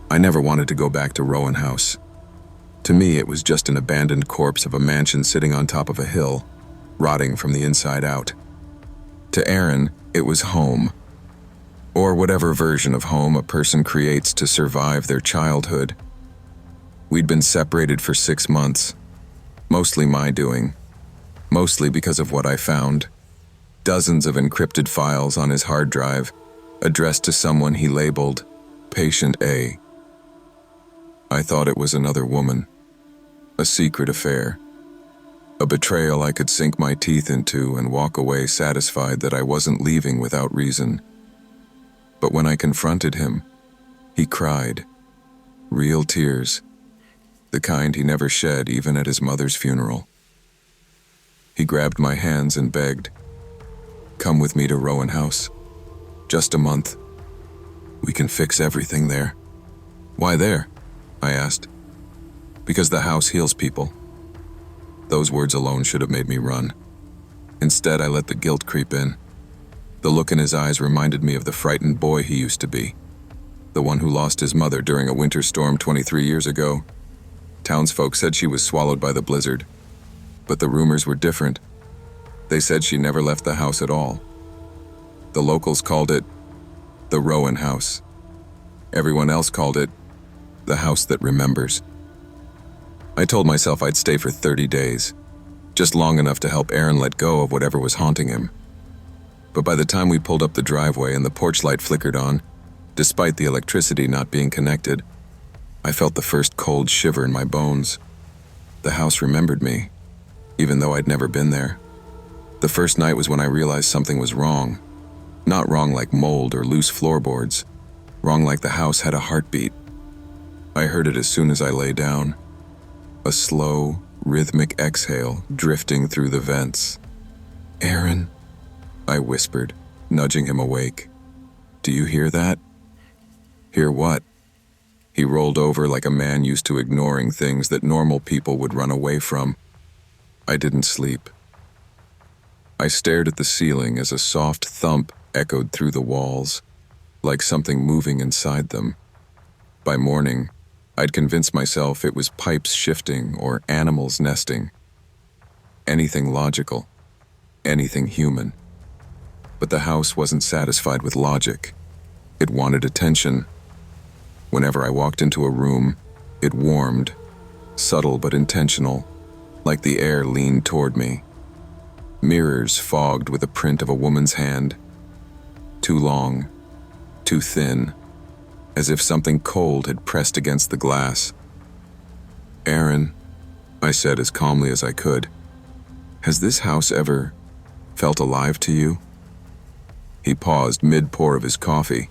I never wanted to go back to Rowan House. To me, it was just an abandoned corpse of a mansion sitting on top of a hill, rotting from the inside out. To Aaron, it was home. or whatever version of home a person creates to survive their childhood. We'd been separated for 6 months, mostly my doing, mostly because of what I found. Dozens of encrypted files on his hard drive, addressed to someone he labeled Patient A. I thought it was another woman, a secret affair, a betrayal I could sink my teeth into and walk away satisfied that I wasn't leaving without reason. But when I confronted him, he cried. Real tears, the kind he never shed even at his mother's funeral. He grabbed my hands and begged, "Come with me to Rowan House. Just a month. We can fix everything there." "Why there?" I asked. "Because the house heals people." Those words alone should have made me run. Instead, I let the guilt creep in. The look in his eyes reminded me of the frightened boy he used to be, the one who lost his mother during a winter storm 23 years ago. Townsfolk said she was swallowed by the blizzard, but the rumors were different. They said she never left the house at all. The locals called it the Rowan House. Everyone else called it the house that remembers. I told myself I'd stay for 30 days, just long enough to help Aaron let go of whatever was haunting him. But by the time we pulled up the driveway and the porch light flickered on, despite the electricity not being connected, I felt the first cold shiver in my bones. The house remembered me, even though I'd never been there. The first night was when I realized something was wrong. Not wrong like mold or loose floorboards. Wrong like the house had a heartbeat. I heard it as soon as I lay down. A slow, rhythmic exhale drifting through the vents. "Aaron," I whispered, nudging him awake. "Do you hear that?" "Hear what?" He rolled over like a man used to ignoring things that normal people would run away from. I didn't sleep. I stared at the ceiling as a soft thump echoed through the walls, like something moving inside them. By morning, I'd convinced myself it was pipes shifting or animals nesting. Anything logical, anything human. But the house wasn't satisfied with logic. It wanted attention. Whenever I walked into a room, it warmed, subtle but intentional, like the air leaned toward me. Mirrors fogged with a print of a woman's hand. Too long, too thin, as if something cold had pressed against the glass. "Aaron," I said as calmly as I could, "has this house ever felt alive to you?" He paused mid-pour of his coffee.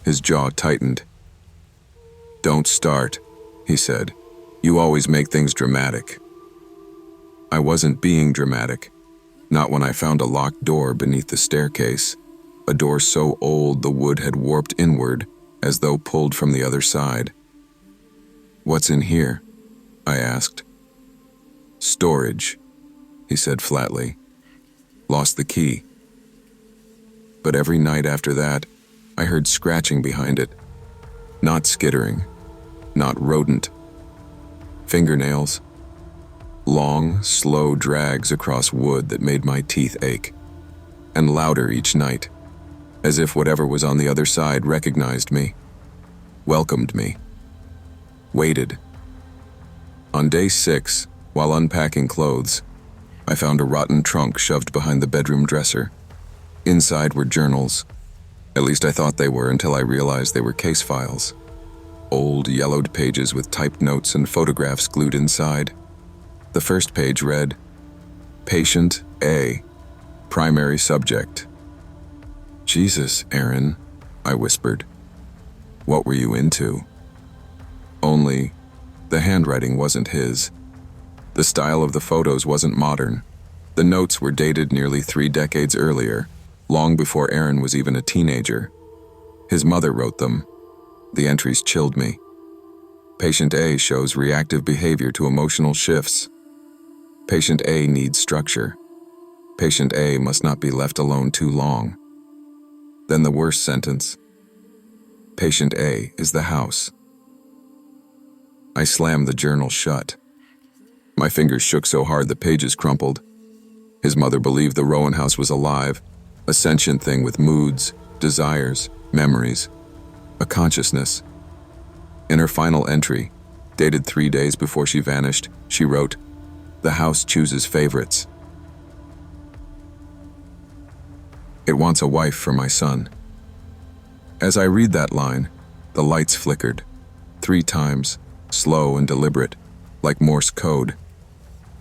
His jaw tightened. "Don't start," he said. "You always make things dramatic." I wasn't being dramatic. Not when I found a locked door beneath the staircase, a door so old the wood had warped inward, as though pulled from the other side. "What's in here?" I asked. "Storage," he said flatly. "Lost the key." But every night after that, I heard scratching behind it. Not skittering, not rodent. Fingernails. Long, slow drags across wood that made my teeth ache. And louder each night, as if whatever was on the other side recognized me, welcomed me, waited. On day 6, while unpacking clothes, I found a rotten trunk shoved behind the bedroom dresser. Inside were journals. At least I thought they were until I realized they were case files. Old, yellowed pages with typed notes and photographs glued inside. The first page read, "Patient A, primary subject." "Jesus, Aaron," I whispered. "What were you into?" Only, the handwriting wasn't his. The style of the photos wasn't modern. The notes were dated nearly 3 decades earlier, long before Aaron was even a teenager. His mother wrote them. The entries chilled me. Patient A shows reactive behavior to emotional shifts. Patient A needs structure. Patient A must not be left alone too long. Then the worst sentence. Patient A is the house. I slammed the journal shut. My fingers shook so hard the pages crumpled. His mother believed the Rowan House was alive, a sentient thing with moods, desires, memories, a consciousness. In her final entry, dated 3 days before she vanished, she wrote, "The house chooses favorites. It wants a wife for my son." As I read that line, the lights flickered, 3 times, slow and deliberate, like Morse code.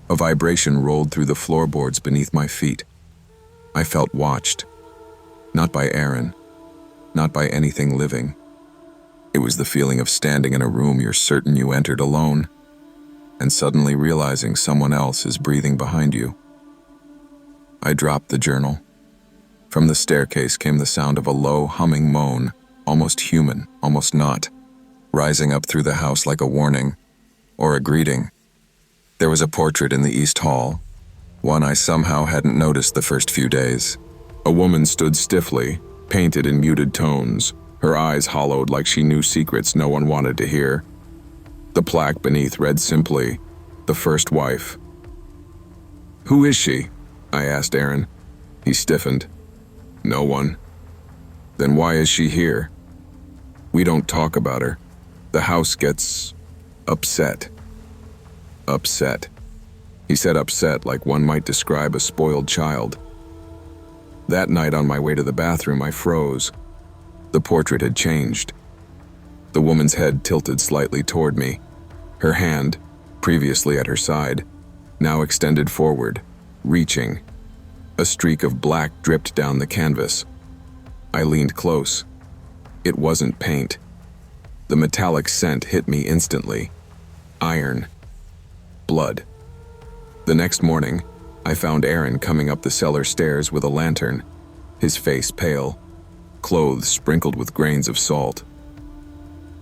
A vibration rolled through the floorboards beneath my feet. I felt watched, not by Aaron, not by anything living. It was the feeling of standing in a room you're certain you entered alone, and suddenly realizing someone else is breathing behind you. I dropped the journal. From the staircase came the sound of a low, humming moan, almost human, almost not, rising up through the house like a warning, or a greeting. There was a portrait in the East Hall, one I somehow hadn't noticed the first few days. A woman stood stiffly, painted in muted tones, her eyes hollowed like she knew secrets no one wanted to hear. The plaque beneath read simply, "The First Wife." "Who is she?" I asked Aaron. He stiffened. "No one." "Then why is she here?" "We don't talk about her. The house gets upset." Upset. He said upset like one might describe a spoiled child. That night on my way to the bathroom, I froze. The portrait had changed. The woman's head tilted slightly toward me. Her hand, previously at her side, now extended forward, reaching. A streak of black dripped down the canvas. I leaned close. It wasn't paint. The metallic scent hit me instantly. Iron. Blood. The next morning, I found Aaron coming up the cellar stairs with a lantern, his face pale, clothes sprinkled with grains of salt.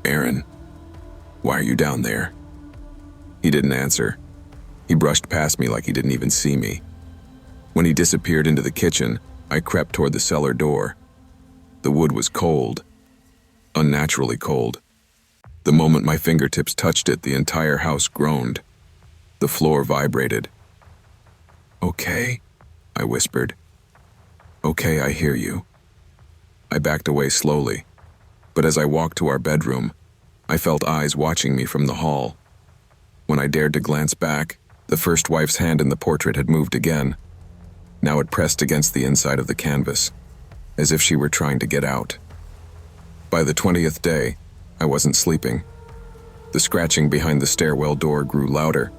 "Aaron, why are you down there?" He didn't answer. He brushed past me like he didn't even see me. When he disappeared into the kitchen, I crept toward the cellar door. The wood was cold, unnaturally cold. The moment my fingertips touched it, the entire house groaned. The floor vibrated. "Okay," I whispered. "Okay, I hear you." I backed away slowly, but as I walked to our bedroom, I felt eyes watching me from the hall. When I dared to glance back, the first wife's hand in the portrait had moved again. Now it pressed against the inside of the canvas, as if she were trying to get out. By the 20th day, I wasn't sleeping. The scratching behind the stairwell door grew louder,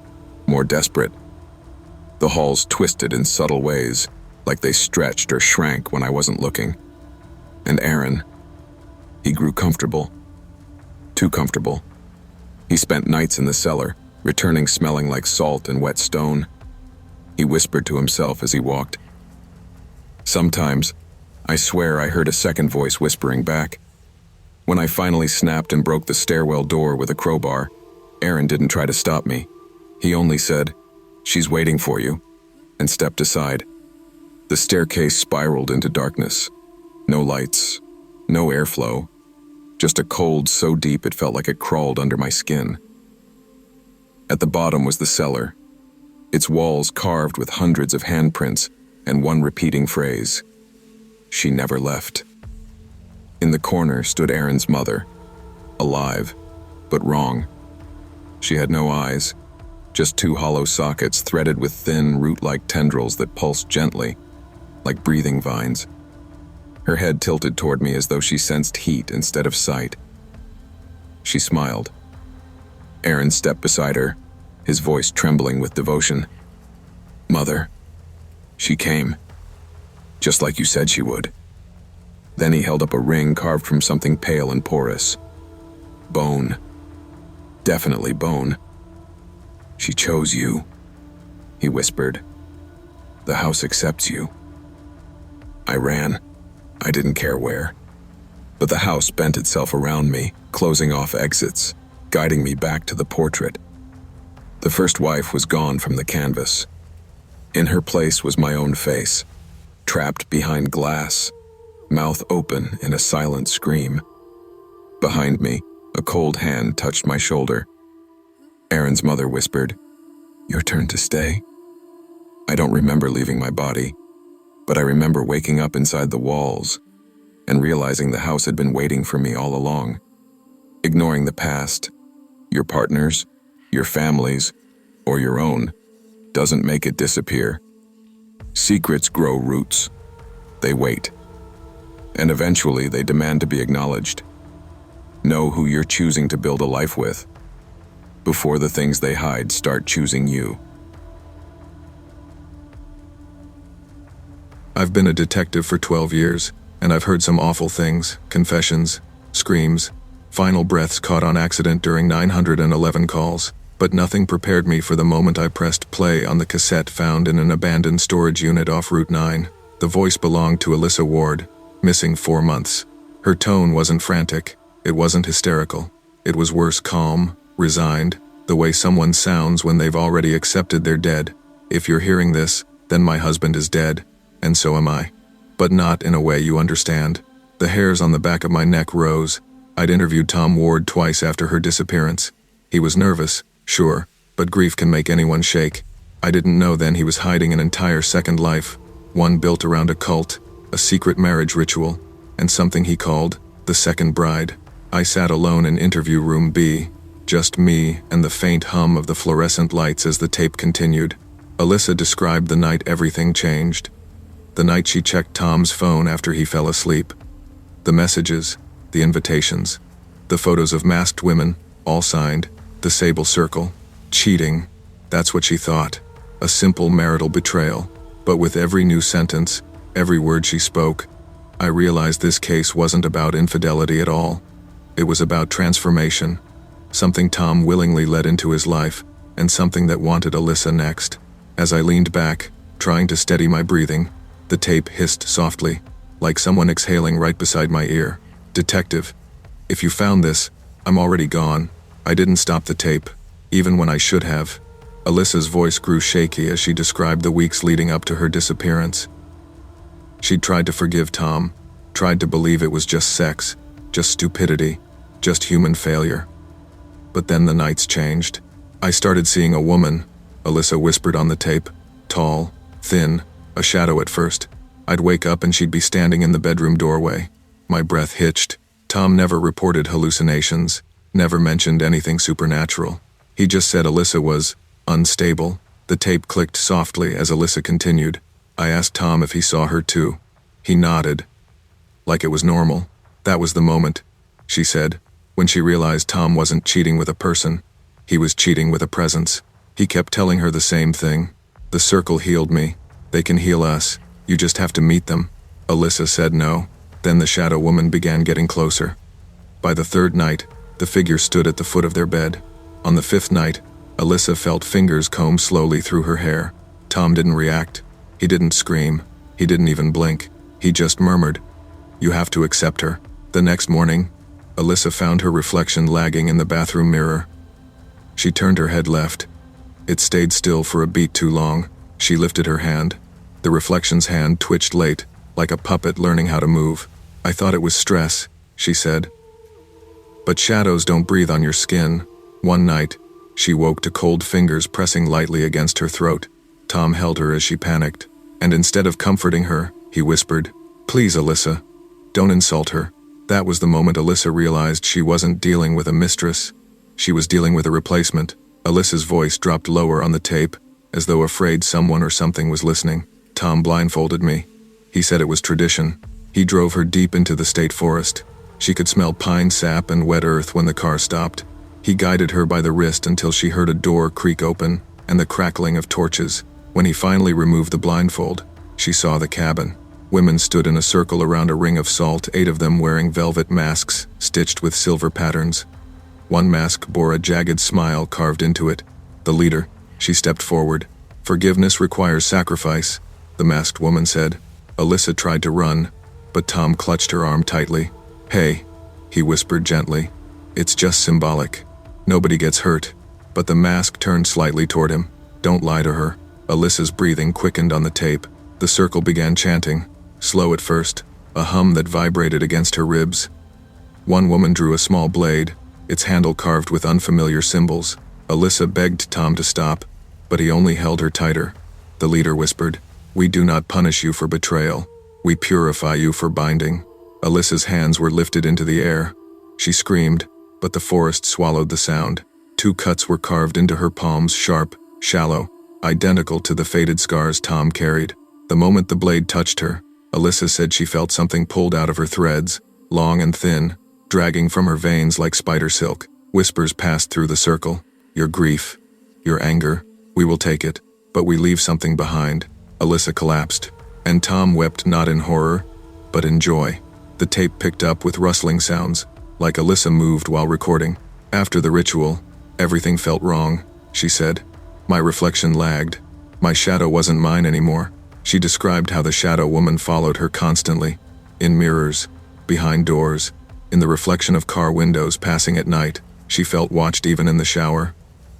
more desperate. The halls twisted in subtle ways, like they stretched or shrank when I wasn't looking. And Aaron, he grew comfortable. Too comfortable. He spent nights in the cellar, returning smelling like salt and wet stone. He whispered to himself as he walked. Sometimes, I swear I heard a second voice whispering back. When I finally snapped and broke the stairwell door with a crowbar, Aaron didn't try to stop me. He only said, "She's waiting for you," and stepped aside. The staircase spiraled into darkness. No lights, no airflow, just a cold so deep it felt like it crawled under my skin. At the bottom was the cellar, its walls carved with hundreds of handprints and one repeating phrase, "She never left." In the corner stood Aaron's mother, alive, but wrong. She had no eyes, just 2 hollow sockets threaded with thin, root-like tendrils that pulsed gently, like breathing vines. Her head tilted toward me as though she sensed heat instead of sight. She smiled. Aaron stepped beside her, his voice trembling with devotion. "Mother, she came, just like you said she would." Then he held up a ring carved from something pale and porous. Bone. Definitely bone. "She chose you," he whispered. "The house accepts you." I ran. I didn't care where. But the house bent itself around me, closing off exits, guiding me back to the portrait. The first wife was gone from the canvas. In her place was my own face, trapped behind glass, mouth open in a silent scream. Behind me, a cold hand touched my shoulder. Aaron's mother whispered, "Your turn to stay." I don't remember leaving my body, but I remember waking up inside the walls, and realizing the house had been waiting for me all along. Ignoring the past, your partner's, your family's, or your own, doesn't make it disappear. Secrets grow roots. They wait. And eventually they demand to be acknowledged. Know who you're choosing to build a life with, before the things they hide start choosing you. I've been a detective for 12 years, and I've heard some awful things, confessions, screams, final breaths caught on accident during 911 calls, but nothing prepared me for the moment I pressed play on the cassette found in an abandoned storage unit off Route 9. The voice belonged to Alyssa Ward, missing 4 months. Her tone wasn't frantic, it wasn't hysterical. It was worse, calm, resigned, the way someone sounds when they've already accepted they're dead. If you're hearing this, then my husband is dead, and so am I. But not in a way you understand. The hairs on the back of my neck rose. I'd interviewed Tom Ward twice after her disappearance. He was nervous, sure, but grief can make anyone shake. I didn't know then he was hiding an entire second life, one built around a cult, a secret marriage ritual, and something he called the second bride. I sat alone in interview room B, just me and the faint hum of the fluorescent lights as the tape continued. Alyssa described the night everything changed. The night she checked Tom's phone after he fell asleep. The messages, the invitations, the photos of masked women, all signed, the sable circle. Cheating, that's what she thought. A simple marital betrayal. But with every new sentence, every word she spoke, I realized this case wasn't about infidelity at all. It was about transformation. Something Tom willingly let into his life, and something that wanted Alyssa next. As I leaned back, trying to steady my breathing, the tape hissed softly, like someone exhaling right beside my ear. "Detective, if you found this, I'm already gone." I didn't stop the tape, even when I should have. Alyssa's voice grew shaky as she described the weeks leading up to her disappearance. She'd tried to forgive Tom, tried to believe it was just sex, just stupidity, just human failure. But then the nights changed. I started seeing a woman, Alyssa whispered on the tape, tall, thin, a shadow at first. I'd wake up and she'd be standing in the bedroom doorway. My breath hitched. Tom never reported hallucinations, never mentioned anything supernatural. He just said Alyssa was unstable. The tape clicked softly as Alyssa continued. I asked Tom if he saw her too. He nodded, like it was normal. That was the moment, she said, when she realized Tom wasn't cheating with a person. He was cheating with a presence. He kept telling her the same thing. The circle healed me. They can heal us. You just have to meet them. Alyssa said no. Then the shadow woman began getting closer. By the third night, the figure stood at the foot of their bed. On the fifth night, Alyssa felt fingers comb slowly through her hair. Tom didn't react. He didn't scream. He didn't even blink. He just murmured, "You have to accept her." The next morning, Alyssa found her reflection lagging in the bathroom mirror. She turned her head left. It stayed still for a beat too long. She lifted her hand. The reflection's hand twitched late, like a puppet learning how to move. "I thought it was stress," she said. "But shadows don't breathe on your skin." One night, she woke to cold fingers pressing lightly against her throat. Tom held her as she panicked, and instead of comforting her, he whispered, "Please, Alyssa, don't insult her." That was the moment Alyssa realized she wasn't dealing with a mistress. She was dealing with a replacement. Alyssa's voice dropped lower on the tape, as though afraid someone or something was listening. Tom blindfolded me. He said it was tradition. He drove her deep into the state forest. She could smell pine sap and wet earth when the car stopped. He guided her by the wrist until she heard a door creak open and the crackling of torches. When he finally removed the blindfold, she saw the cabin. Women stood in a circle around a ring of salt, 8 of them wearing velvet masks stitched with silver patterns. One mask bore a jagged smile carved into it. The leader. She stepped forward. "Forgiveness requires sacrifice," the masked woman said. Alyssa tried to run, but Tom clutched her arm tightly. "Hey," he whispered gently. "It's just symbolic. Nobody gets hurt." But the mask turned slightly toward him. "Don't lie to her." Alyssa's breathing quickened on the tape. The circle began chanting, slow at first, a hum that vibrated against her ribs. One woman drew a small blade, its handle carved with unfamiliar symbols. Alyssa begged Tom to stop, but he only held her tighter. The leader whispered, "We do not punish you for betrayal. We purify you for binding." Alyssa's hands were lifted into the air. She screamed, but the forest swallowed the sound. 2 cuts were carved into her palms, sharp, shallow, identical to the faded scars Tom carried. The moment the blade touched her, Alyssa said she felt something pulled out of her threads, long and thin, dragging from her veins like spider silk. Whispers passed through the circle. Your grief, your anger, we will take it, but we leave something behind. Alyssa collapsed, and Tom wept not in horror, but in joy. The tape picked up with rustling sounds, like Alyssa moved while recording. After the ritual, everything felt wrong, she said. My reflection lagged. My shadow wasn't mine anymore. She described how the shadow woman followed her constantly, in mirrors, behind doors, in the reflection of car windows passing at night. She felt watched even in the shower,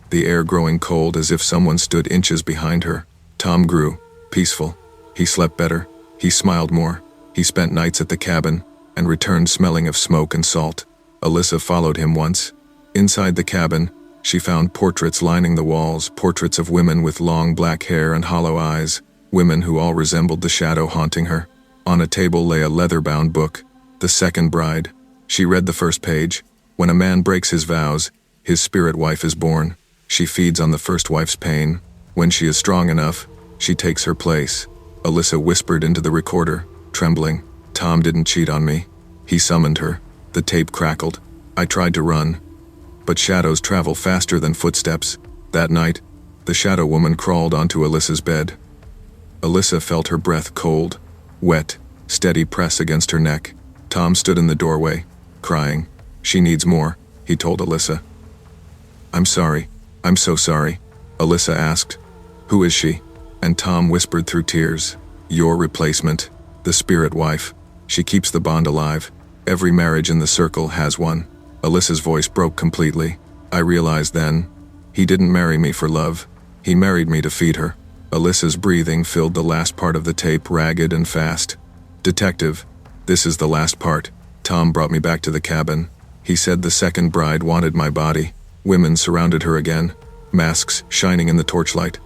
the air growing cold as if someone stood inches behind her. Tom grew peaceful. He slept better. He smiled more. He spent nights at the cabin and returned smelling of smoke and salt. Alyssa followed him once. Inside the cabin, she found portraits lining the walls, portraits of women with long black hair and hollow eyes, women who all resembled the shadow haunting her. On a table lay a leather-bound book, The Second Bride. She read the first page. When a man breaks his vows, his spirit wife is born. She feeds on the first wife's pain. When she is strong enough, she takes her place. Alyssa whispered into the recorder, trembling. Tom didn't cheat on me. He summoned her. The tape crackled. I tried to run, but shadows travel faster than footsteps. That night, the shadow woman crawled onto Alyssa's bed. Alyssa felt her breath cold, wet, steady press against her neck. Tom stood in the doorway, crying. She needs more, he told Alyssa. I'm sorry. I'm so sorry, Alyssa asked. Who is she? And Tom whispered through tears. Your replacement, the spirit wife. She keeps the bond alive. Every marriage in the circle has one. Alyssa's voice broke completely. I realized then, he didn't marry me for love. He married me to feed her. Alyssa's breathing filled the last part of the tape, ragged and fast. Detective, this is the last part. Tom brought me back to the cabin. He said the second bride wanted my body. Women surrounded her again, masks shining in the torchlight.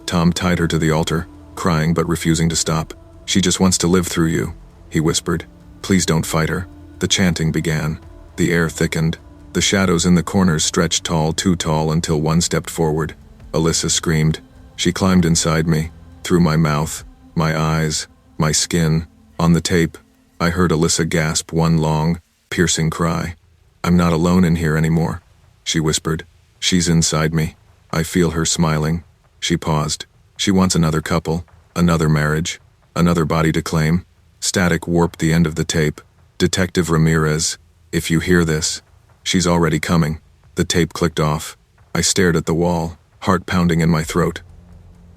Tom tied her to the altar, crying but refusing to stop. She just wants to live through you, he whispered. Please don't fight her. The chanting began. The air thickened. The shadows in the corners stretched tall, too tall, until one stepped forward. Alyssa screamed. She climbed inside me, through my mouth, my eyes, my skin. On the tape, I heard Alyssa gasp one long, piercing cry. I'm not alone in here anymore, she whispered. She's inside me. I feel her smiling. She paused. She wants another couple, another marriage, another body to claim. Static warped the end of the tape. Detective Ramirez, if you hear this, she's already coming. The tape clicked off. I stared at the wall, heart pounding in my throat.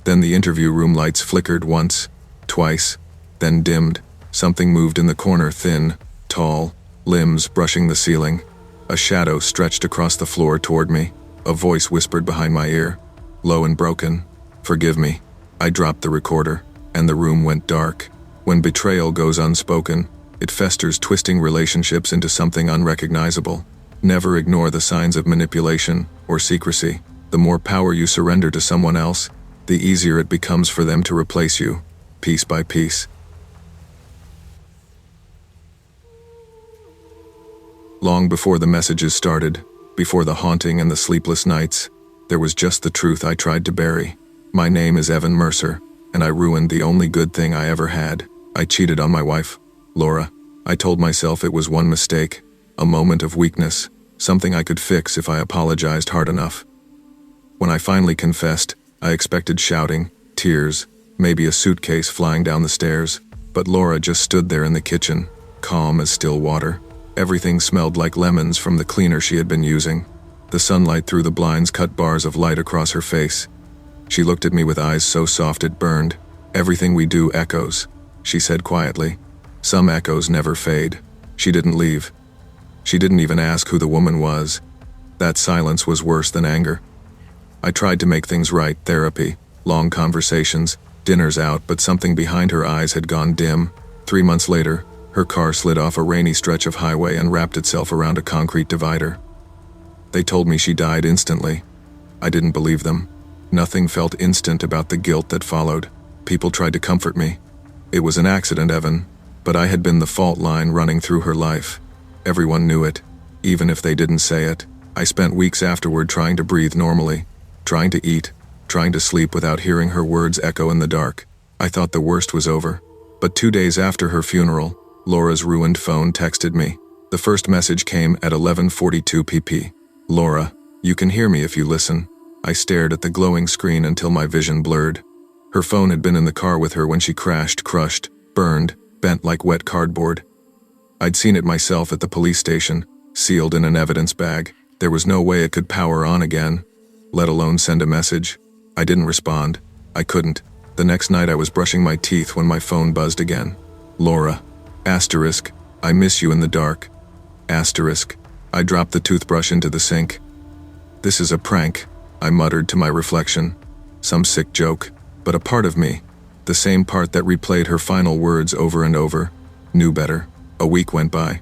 Then the interview room lights flickered once, twice, then dimmed. Something moved in the corner, thin, tall, limbs brushing the ceiling. A shadow stretched across the floor toward me. A voice whispered behind my ear, low and broken, "Forgive me." I dropped the recorder, and the room went dark. When betrayal goes unspoken, it festers, twisting relationships into something unrecognizable. Never ignore the signs of manipulation or secrecy. The more power you surrender to someone else, the easier it becomes for them to replace you, piece by piece. Long before the messages started, before the haunting and the sleepless nights, there was just the truth I tried to bury. My name is Evan Mercer, and I ruined the only good thing I ever had. I cheated on my wife, Laura. I told myself it was one mistake, a moment of weakness, something I could fix if I apologized hard enough. When I finally confessed, I expected shouting, tears, maybe a suitcase flying down the stairs, but Laura just stood there in the kitchen, calm as still water. Everything smelled like lemons from the cleaner she had been using. The sunlight through the blinds cut bars of light across her face. She looked at me with eyes so soft it burned. Everything we do echoes, she said quietly. Some echoes never fade. She didn't leave. She didn't even ask who the woman was. That silence was worse than anger. I tried to make things right, therapy, long conversations, dinners out, but something behind her eyes had gone dim. 3 months later, her car slid off a rainy stretch of highway and wrapped itself around a concrete divider. They told me she died instantly. I didn't believe them. Nothing felt instant about the guilt that followed. People tried to comfort me. It was an accident, Evan. But I had been the fault line running through her life. Everyone knew it, even if they didn't say it. I spent weeks afterward trying to breathe normally, trying to eat, trying to sleep without hearing her words echo in the dark. I thought the worst was over. But 2 days after her funeral, Laura's ruined phone texted me. The first message came at 11:42 pp. "Laura, you can hear me if you listen." I stared at the glowing screen until my vision blurred. Her phone had been in the car with her when she crashed, crushed, burned, bent like wet cardboard. I'd seen it myself at the police station, sealed in an evidence bag. There was no way it could power on again, let alone send a message. I didn't respond. I couldn't. The next night I was brushing my teeth when my phone buzzed again. "Laura, asterisk, I miss you in the dark. Asterisk, I dropped the toothbrush into the sink." "This is a prank," I muttered to my reflection. Some sick joke. But a part of me, the same part that replayed her final words over and over, knew better. A week went by.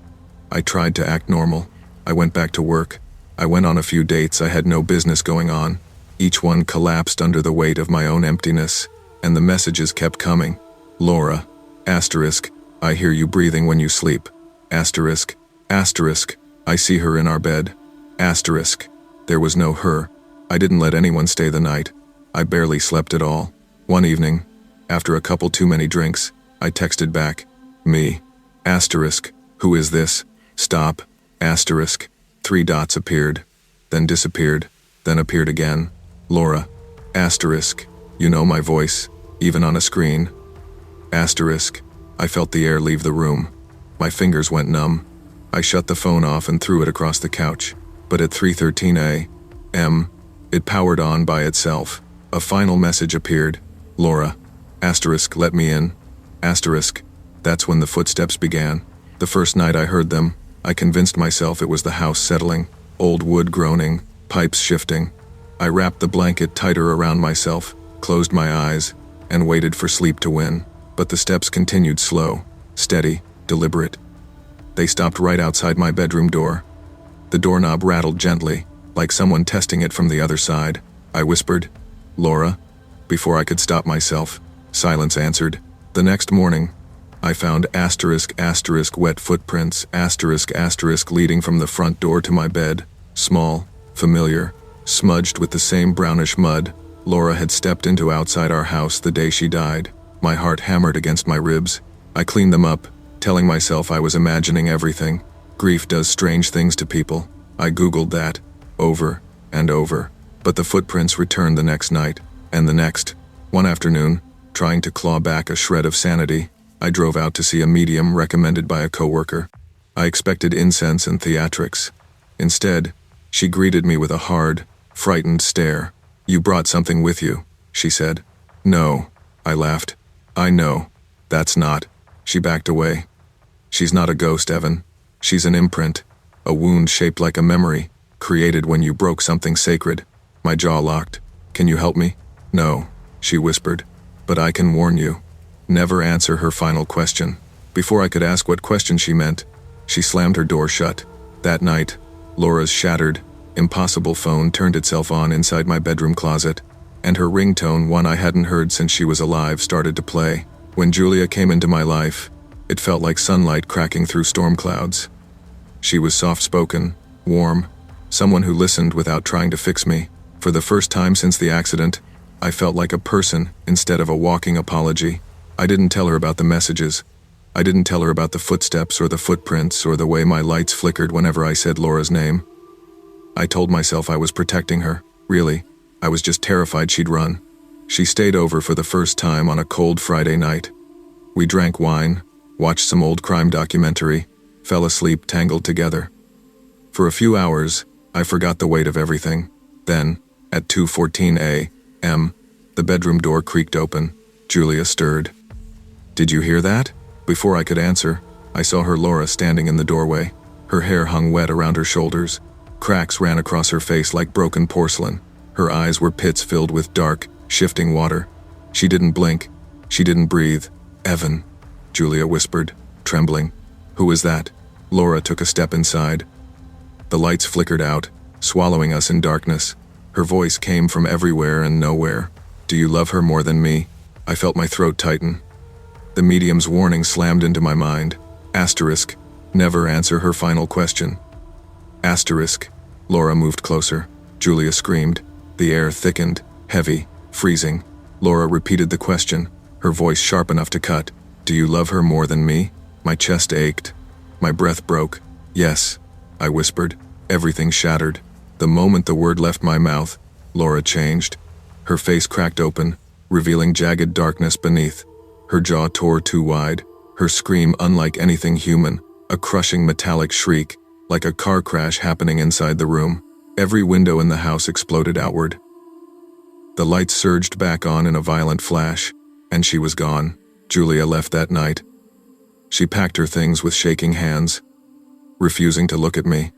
I tried to act normal. I went back to work. I went on a few dates I had no business going on. Each one collapsed under the weight of my own emptiness, and the messages kept coming. "Laura, asterisk, I hear you breathing when you sleep. Asterisk, asterisk, I see her in our bed. Asterisk." There was no her. I didn't let anyone stay the night. I barely slept at all. One evening, after a couple too many drinks, I texted back, "Me. Asterisk, who is this? Stop. Asterisk." 3 dots appeared, then disappeared, then appeared again. "Laura. Asterisk, you know my voice, even on a screen." Asterisk, I felt the air leave the room. My fingers went numb. I shut the phone off and threw it across the couch. But at 3:13 a.m., it powered on by itself. A final message appeared. "Laura. Asterisk, let me in." Asterisk, that's when the footsteps began. The first night I heard them, I convinced myself it was the house settling, old wood groaning, pipes shifting. I wrapped the blanket tighter around myself, closed my eyes, and waited for sleep to win. But the steps continued slow, steady, deliberate. They stopped right outside my bedroom door. The doorknob rattled gently, like someone testing it from the other side. I whispered, "Laura?" Before I could stop myself, silence answered. The next morning, I found asterisk asterisk wet footprints asterisk asterisk leading from the front door to my bed. Small, familiar, smudged with the same brownish mud Laura had stepped into outside our house the day she died. My heart hammered against my ribs. I cleaned them up, telling myself I was imagining everything. Grief does strange things to people. I Googled that, over and over. But the footprints returned the next night, and the next. One afternoon, trying to claw back a shred of sanity, I drove out to see a medium recommended by a coworker. I expected incense and theatrics. Instead, she greeted me with a hard, frightened stare. "You brought something with you," she said. "No," I laughed. "I know. That's not." She backed away. "She's not a ghost, Evan. She's an imprint, a wound shaped like a memory, created when you broke something sacred." My jaw locked. "Can you help me?" "No," she whispered. "But I can warn you. Never answer her final question." Before I could ask what question she meant, she slammed her door shut. That night, Laura's shattered, impossible phone turned itself on inside my bedroom closet, and her ringtone, one I hadn't heard since she was alive, started to play. When Julia came into my life, it felt like sunlight cracking through storm clouds. She was soft-spoken, warm, someone who listened without trying to fix me. For the first time since the accident, I felt like a person instead of a walking apology. I didn't tell her about the messages. I didn't tell her about the footsteps or the footprints or the way my lights flickered whenever I said Laura's name. I told myself I was protecting her. Really, I was just terrified she'd run. She stayed over for the first time on a cold Friday night. We drank wine, watched some old crime documentary, fell asleep tangled together. For a few hours, I forgot the weight of everything. Then, at 2:14 a.m., the bedroom door creaked open. Julia stirred. "Did you hear that?" Before I could answer, I saw her Laura standing in the doorway. Her hair hung wet around her shoulders. Cracks ran across her face like broken porcelain. Her eyes were pits filled with dark, shifting water. She didn't blink. She didn't breathe. "Evan," Julia whispered, trembling. "Who is that?" Laura took a step inside. The lights flickered out, swallowing us in darkness. Her voice came from everywhere and nowhere. "Do you love her more than me?" I felt my throat tighten. The medium's warning slammed into my mind. Asterisk, never answer her final question. Asterisk. Laura moved closer. Julia screamed. The air thickened, heavy, freezing. Laura repeated the question, her voice sharp enough to cut. Do you love her more than me? My chest ached. My breath broke. Yes, I whispered. Everything shattered. The moment the word left my mouth, Laura changed. Her face cracked open, revealing jagged darkness beneath. Her jaw tore too wide, her scream unlike anything human, a crushing metallic shriek, like a car crash happening inside the room. Every window in the house exploded outward. The lights surged back on in a violent flash, and she was gone. Julia left that night. She packed her things with shaking hands, refusing to look at me.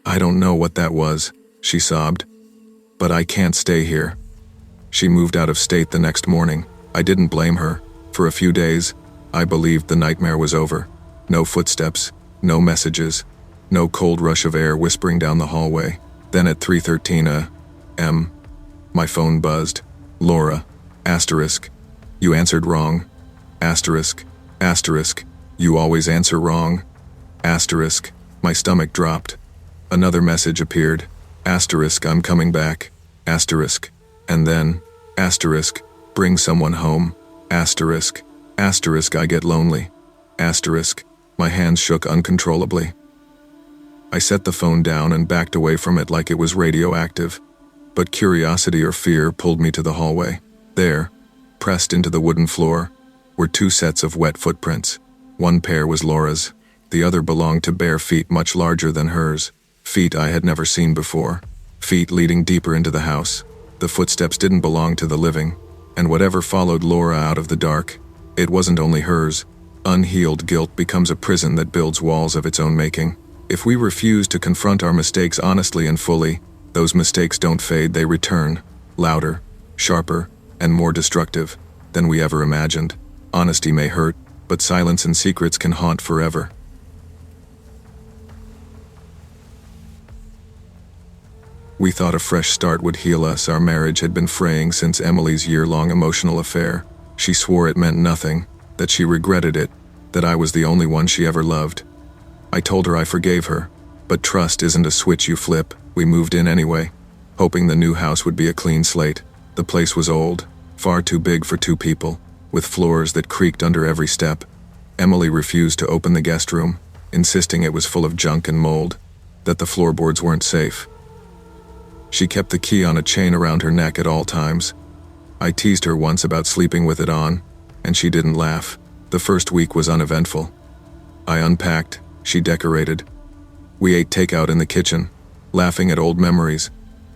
I don't know what that was, she sobbed. But I can't stay here. She moved out of state the next morning. I didn't blame her. For a few days, I believed the nightmare was over. No footsteps, no messages, no cold rush of air whispering down the hallway. Then at 3:13 a.m., my phone buzzed. Laura, asterisk. You answered wrong. Asterisk, asterisk. You always answer wrong. Asterisk. My stomach dropped. Another message appeared. Asterisk, I'm coming back. Asterisk. And then, asterisk, bring someone home. Asterisk. Asterisk, I get lonely. Asterisk. My hands shook uncontrollably. I set the phone down and backed away from it like it was radioactive. But curiosity or fear pulled me to the hallway. There, pressed into the wooden floor, were two sets of wet footprints. One pair was Laura's. The other belonged to bare feet much larger than hers. Feet I had never seen before. Feet leading deeper into the house. The footsteps didn't belong to the living. And whatever followed Laura out of the dark, it wasn't only hers. Unhealed guilt becomes a prison that builds walls of its own making. If we refuse to confront our mistakes honestly and fully, those mistakes don't fade, they return, louder, sharper, and more destructive than we ever imagined. Honesty may hurt, but silence and secrets can haunt forever. We thought a fresh start would heal us. Our marriage had been fraying since Emily's year-long emotional affair. She swore it meant nothing, that she regretted it, that I was the only one she ever loved. I told her I forgave her, but trust isn't a switch you flip. We moved in anyway, hoping the new house would be a clean slate. The place was old, far too big for two people, with floors that creaked under every step. Emily refused to open the guest room, insisting it was full of junk and mold, that the floorboards weren't safe. She kept the key on a chain around her neck at all times. I teased her once about sleeping with it on, and she didn't laugh. The first week was uneventful. I unpacked, she decorated. We ate takeout in the kitchen, laughing at old memories,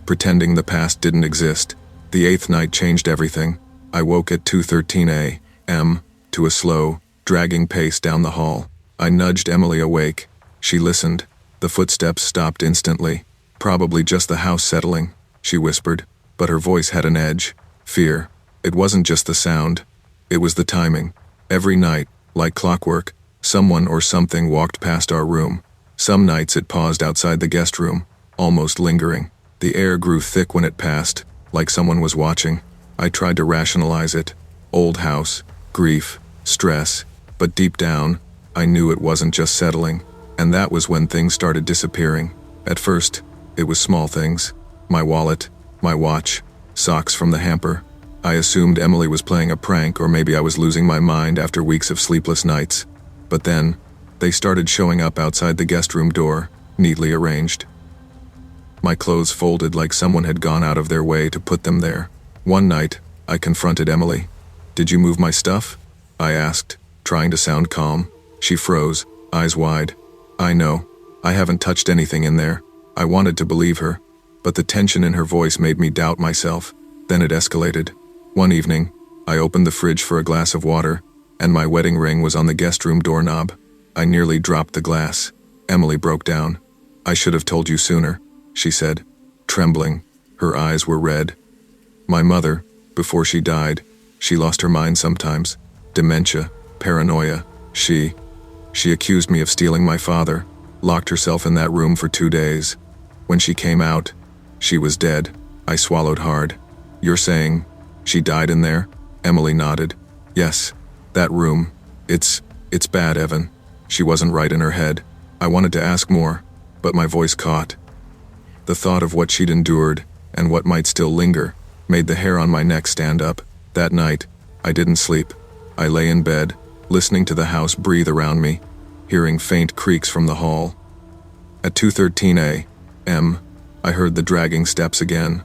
pretending the past didn't exist. The 8th night changed everything. I woke at 2:13 a.m. to a slow, dragging pace down the hall. I nudged Emily awake. She listened. The footsteps stopped instantly. Probably just the house settling, she whispered, but her voice had an edge. Fear. It wasn't just the sound. It was the timing. Every night, like clockwork, someone or something walked past our room. Some nights it paused outside the guest room, almost lingering. The air grew thick when it passed, like someone was watching. I tried to rationalize it. Old house, grief, stress, but deep down, I knew it wasn't just settling, and that was when things started disappearing. At first, it was small things. My wallet, my watch, socks from the hamper. I assumed Emily was playing a prank, or maybe I was losing my mind after weeks of sleepless nights. But then, they started showing up outside the guest room door, neatly arranged. My clothes folded like someone had gone out of their way to put them there. One night, I confronted Emily. "Did you move my stuff?" I asked, trying to sound calm. She froze, eyes wide. "I know. I haven't touched anything in there." I wanted to believe her, but the tension in her voice made me doubt myself. Then it escalated. One evening, I opened the fridge for a glass of water, and my wedding ring was on the guest room doorknob. I nearly dropped the glass. Emily broke down. "I should have told you sooner," she said, trembling. Her eyes were red. My mother, before she died, she lost her mind sometimes. Dementia, paranoia. She accused me of stealing my father, locked herself in that room for 2 days. When she came out, she was dead. I swallowed hard. "You're saying she died in there?" Emily nodded. "Yes. That room. It's bad, Evan. She wasn't right in her head. I wanted to ask more, but my voice caught. The thought of what she'd endured, and what might still linger, made the hair on my neck stand up. That night, I didn't sleep. I lay in bed, listening to the house breathe around me, hearing faint creaks from the hall. At 2:13 a.m., I heard the dragging steps again.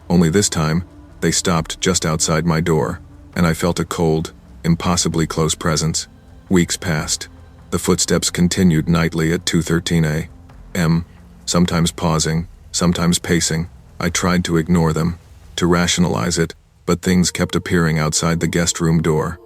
Only this time, they stopped just outside my door, and I felt a cold, impossibly close presence. Weeks passed. The footsteps continued nightly at 2:13 a.m., sometimes pausing, sometimes pacing. I tried to ignore them, to rationalize it, but things kept appearing outside the guest room door.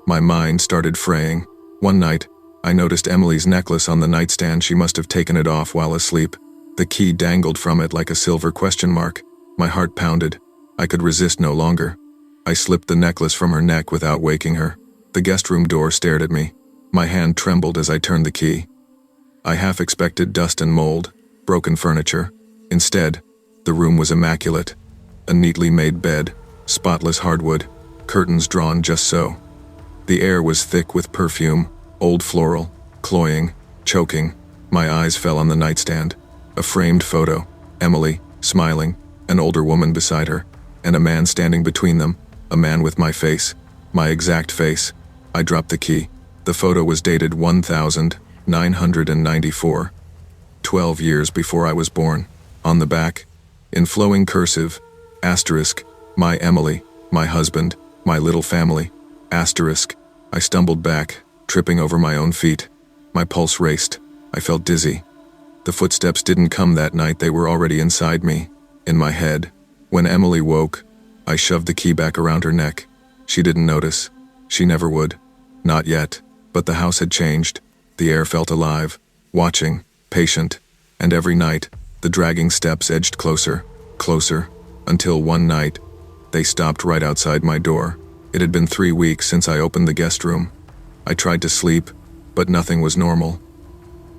My mind started fraying. One night, I noticed Emily's necklace on the nightstand. She must have taken it off while asleep. The key dangled from it like a silver question mark. My heart pounded. I could resist no longer. I slipped the necklace from her neck without waking her. The guest room door stared at me. My hand trembled as I turned the key. I half expected dust and mold, broken furniture. Instead, the room was immaculate. A neatly made bed, spotless hardwood, curtains drawn just so. The air was thick with perfume, old floral, cloying, choking. My eyes fell on the nightstand. A framed photo, Emily, smiling, an older woman beside her, and a man standing between them, a man with my face, my exact face. I dropped the key. The photo was dated 1994, 12 years before I was born. On the back, in flowing cursive, asterisk, my Emily, my husband, my little family, asterisk. I stumbled back, tripping over my own feet. My pulse raced. I felt dizzy. The footsteps didn't come that night. They were already inside me, in my head. When Emily woke, I shoved the key back around her neck. She didn't notice. She never would. Not yet. But the house had changed. The air felt alive, watching, patient, and every night, the dragging steps edged closer, closer, until one night, they stopped right outside my door. It had been 3 weeks since I opened the guest room. I tried to sleep, but nothing was normal.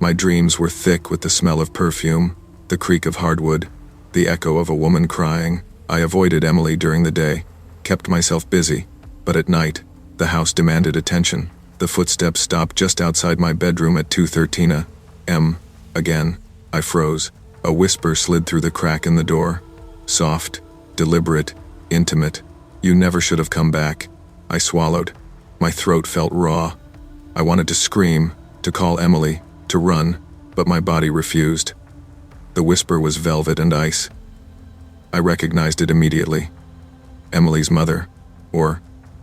My dreams were thick with the smell of perfume, the creak of hardwood, the echo of a woman crying. I avoided Emily during the day, kept myself busy, but at night, the house demanded attention. The footsteps stopped just outside my bedroom at 2:13 a.m. Again, I froze. A whisper slid through the crack in the door. Soft, deliberate, intimate. You never should have come back. I swallowed. My throat felt raw. I wanted to scream, to call Emily, to run, but my body refused. The whisper was velvet and ice. I recognized it immediately. Emily's mother, or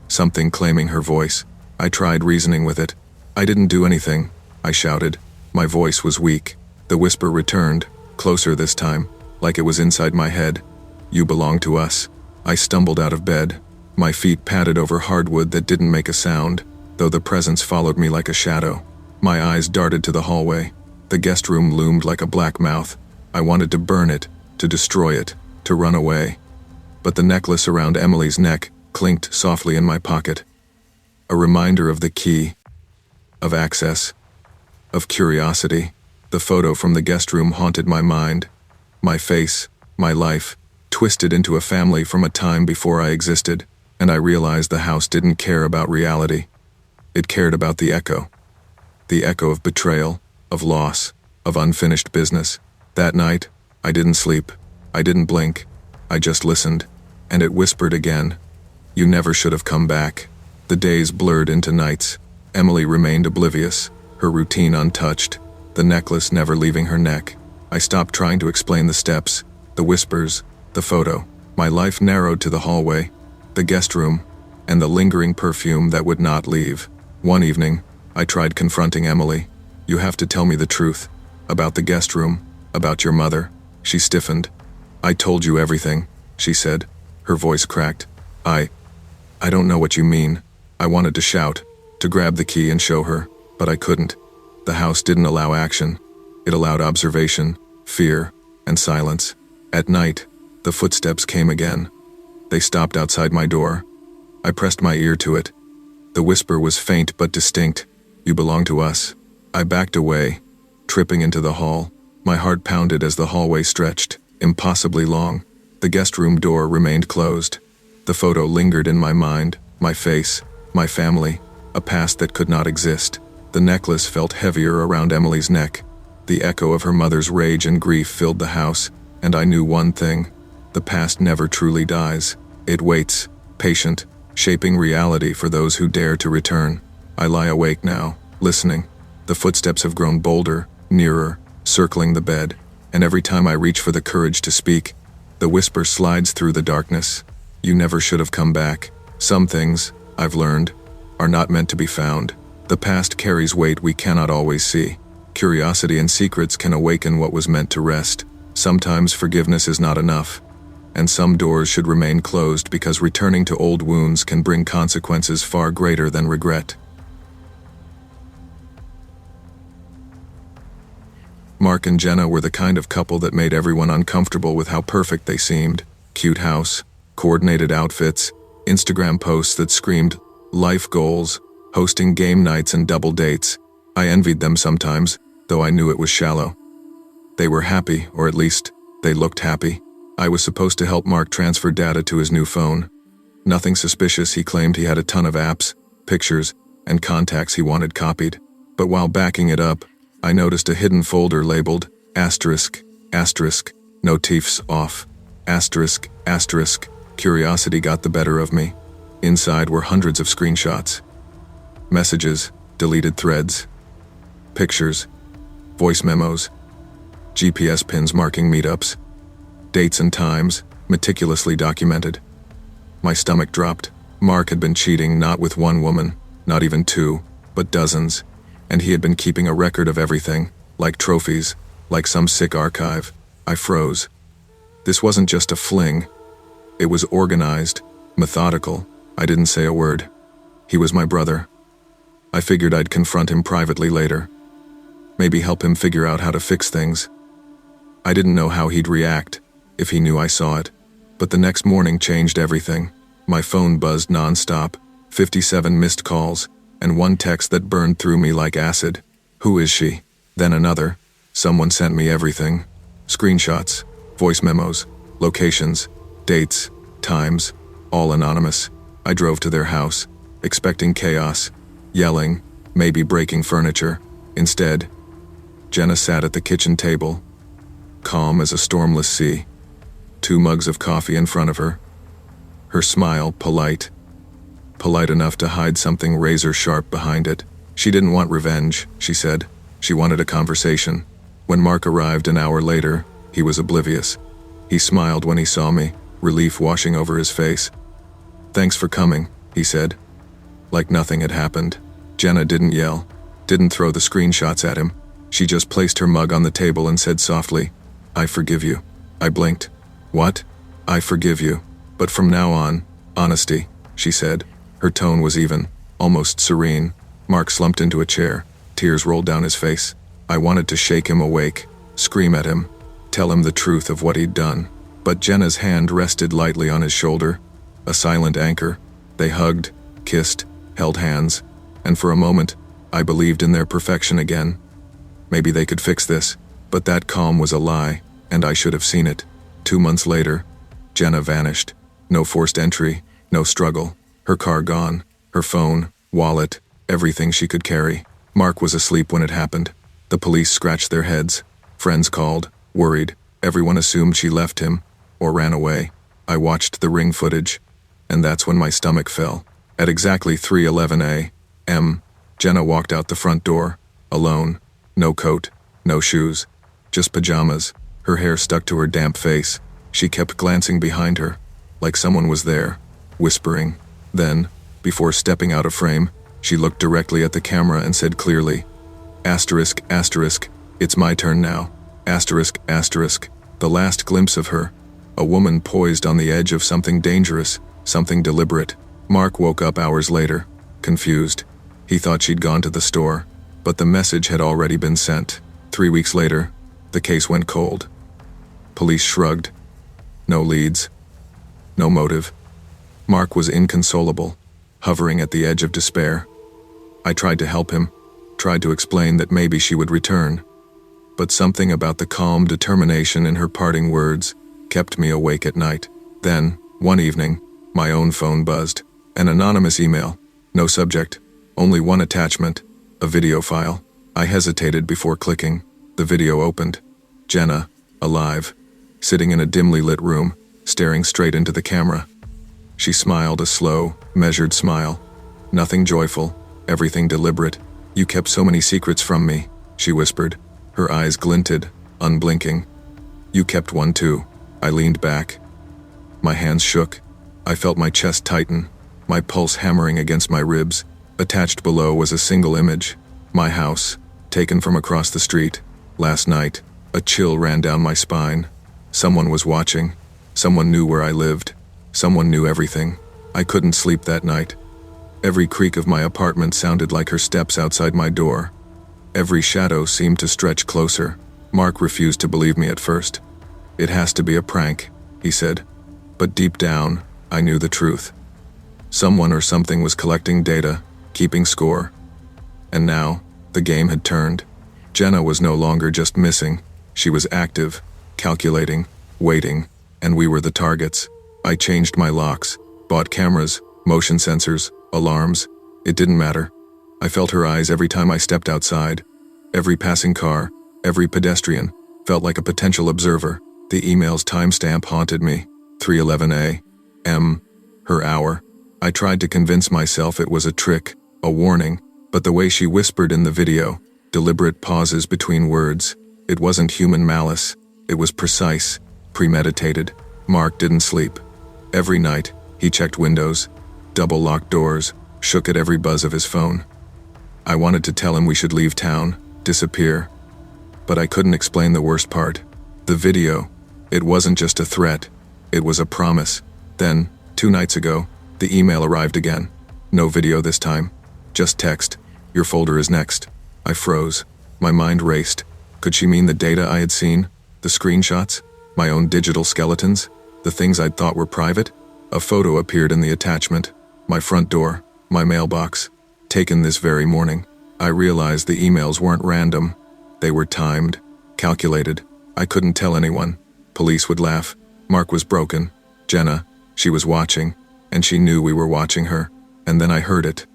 something claiming her voice. I tried reasoning with it. I didn't do anything, I shouted. My voice was weak. The whisper returned, closer this time, like it was inside my head. You belong to us. I stumbled out of bed. My feet padded over hardwood that didn't make a sound, though the presence followed me like a shadow. My eyes darted to the hallway. The guest room loomed like a black mouth. I wanted to burn it, to destroy it, to run away. But the necklace around Emily's neck clinked softly in my pocket. A reminder of the key, of access, of curiosity. The photo from the guest room haunted my mind. My face, my life, twisted into a family from a time before I existed, and I realized the house didn't care about reality. It cared about the echo of betrayal, of loss, of unfinished business. That night, I didn't sleep. I didn't blink. I just listened, and it whispered again. You never should have come back. The days blurred into nights. Emily remained oblivious, her routine untouched, the necklace never leaving her neck. I stopped trying to explain the steps, the whispers, the photo. My life narrowed to the hallway, the guest room, and the lingering perfume that would not leave. One evening, I tried confronting Emily. You have to tell me the truth. About the guest room, about your mother. She stiffened. I told you everything, she said. Her voice cracked. I don't know what you mean. I wanted to shout, to grab the key and show her, but I couldn't. The house didn't allow action. It allowed observation, fear, and silence. At night, the footsteps came again. They stopped outside my door. I pressed my ear to it. The whisper was faint but distinct. You belong to us. I backed away, tripping into the hall. My heart pounded as the hallway stretched, impossibly long. The guest room door remained closed. The photo lingered in my mind, my face, My family, a past that could not exist. The necklace felt heavier around Emily's neck. The echo of her mother's rage and grief filled the house, and I knew one thing. The past never truly dies. It waits, patient, shaping reality for those who dare to return. I lie awake now, listening. The footsteps have grown bolder, nearer, circling the bed, and every time I reach for the courage to speak, the whisper slides through the darkness. You never should have come back. Some things, I've learned, are not meant to be found. The past carries weight we cannot always see. Curiosity and secrets can awaken what was meant to rest. Sometimes forgiveness is not enough, and some doors should remain closed because returning to old wounds can bring consequences far greater than regret. Mark and Jenna were the kind of couple that made everyone uncomfortable with how perfect they seemed. Cute house, coordinated outfits, Instagram posts that screamed life goals, hosting game nights and double dates. I envied them sometimes, though I knew it was shallow. They were happy, or at least, they looked happy. I was supposed to help Mark transfer data to his new phone. Nothing suspicious. He claimed he had a ton of apps, pictures, and contacts he wanted copied. But while backing it up, I noticed a hidden folder labeled asterisk, asterisk, notifs off, asterisk, asterisk. Curiosity got the better of me. Inside were hundreds of screenshots. Messages, deleted threads, pictures, voice memos, GPS pins marking meetups, dates and times, meticulously documented. My stomach dropped. Mark had been cheating not with one woman, not even two, but dozens, and he had been keeping a record of everything, like trophies, like some sick archive. I froze. This wasn't just a fling. It was organized, methodical. I didn't say a word. He was my brother. I figured I'd confront him privately later. Maybe help him figure out how to fix things. I didn't know how he'd react, if he knew I saw it, but the next morning changed everything. My phone buzzed nonstop, 57 missed calls, and one text that burned through me like acid. Who is she? Then another. Someone sent me everything. Screenshots, voice memos, locations, dates, times, all anonymous. I drove to their house, expecting chaos, yelling, maybe breaking furniture. Instead, Jenna sat at the kitchen table, calm as a stormless sea, 2 mugs of coffee in front of her. Her smile polite enough to hide something razor-sharp behind it. She didn't want revenge, she said. She wanted a conversation. When Mark arrived an hour later, he was oblivious. He smiled when he saw me, relief washing over his face. "Thanks for coming," he said. Like nothing had happened. Jenna didn't yell, didn't throw the screenshots at him. She just placed her mug on the table and said softly, "I forgive you." I blinked. "What?" "I forgive you. But from now on, honesty," she said. Her tone was even, almost serene. Mark slumped into a chair. Tears rolled down his face. I wanted to shake him awake, scream at him, tell him the truth of what he'd done. But Jenna's hand rested lightly on his shoulder, a silent anchor. They hugged, kissed, held hands, and for a moment, I believed in their perfection again. Maybe they could fix this, but that calm was a lie, and I should have seen it. 2 months later, Jenna vanished. No forced entry, no struggle. Her car gone, her phone, wallet, everything she could carry. Mark was asleep when it happened. The police scratched their heads. Friends called, worried. Everyone assumed she left him, or ran away. I watched the ring footage, and that's when my stomach fell. At exactly 3:11 a.m., Jenna walked out the front door, alone. No coat, no shoes, just pajamas. Her hair stuck to her damp face. She kept glancing behind her, like someone was there, whispering. Then, before stepping out of frame, she looked directly at the camera and said clearly, "Asterisk, asterisk, it's my turn now. Asterisk, asterisk." The last glimpse of her, a woman poised on the edge of something dangerous, something deliberate. Mark woke up hours later, confused. He thought she'd gone to the store, but the message had already been sent. 3 weeks later, the case went cold. Police shrugged. No leads. No motive. Mark was inconsolable, hovering at the edge of despair. I tried to help him, tried to explain that maybe she would return. But something about the calm determination in her parting words kept me awake at night. Then, one evening, my own phone buzzed. An anonymous email. No subject, only one attachment, a video file. I hesitated before clicking. The video opened. Jenna, alive, sitting in a dimly lit room, staring straight into the camera. She smiled a slow, measured smile. Nothing joyful, everything deliberate. "You kept so many secrets from me," she whispered. Her eyes glinted, unblinking. "You kept one too." I leaned back. My hands shook. I felt my chest tighten, my pulse hammering against my ribs. Attached below was a single image. My house, taken from across the street. Last night, a chill ran down my spine. Someone was watching. Someone knew where I lived. Someone knew everything. I couldn't sleep that night. Every creak of my apartment sounded like her steps outside my door. Every shadow seemed to stretch closer. Mark refused to believe me at first. "It has to be a prank," he said. But deep down, I knew the truth. Someone or something was collecting data, keeping score. And now, the game had turned. Jenna was no longer just missing. She was active, calculating, waiting, and we were the targets. I changed my locks, bought cameras, motion sensors, alarms. It didn't matter. I felt her eyes every time I stepped outside. Every passing car, every pedestrian, felt like a potential observer. The email's timestamp haunted me. 3:11 a.m. Her hour. I tried to convince myself it was a trick, a warning, but the way she whispered in the video, deliberate pauses between words, it wasn't human malice. It was precise, premeditated. Mark didn't sleep. Every night, he checked windows, double-locked doors, shook at every buzz of his phone. I wanted to tell him we should leave town, disappear. But I couldn't explain the worst part. The video. It wasn't just a threat. It was a promise. Then, 2 nights ago, the email arrived again. No video this time. Just text. "Your folder is next." I froze. My mind raced. Could she mean the data I had seen? The screenshots? My own digital skeletons? The things I'd thought were private? A photo appeared in the attachment. My front door. My mailbox. Taken this very morning. I realized the emails weren't random. They were timed. Calculated. I couldn't tell anyone. Police would laugh. Mark was broken. Jenna, she was watching. And she knew we were watching her. And then I heard it.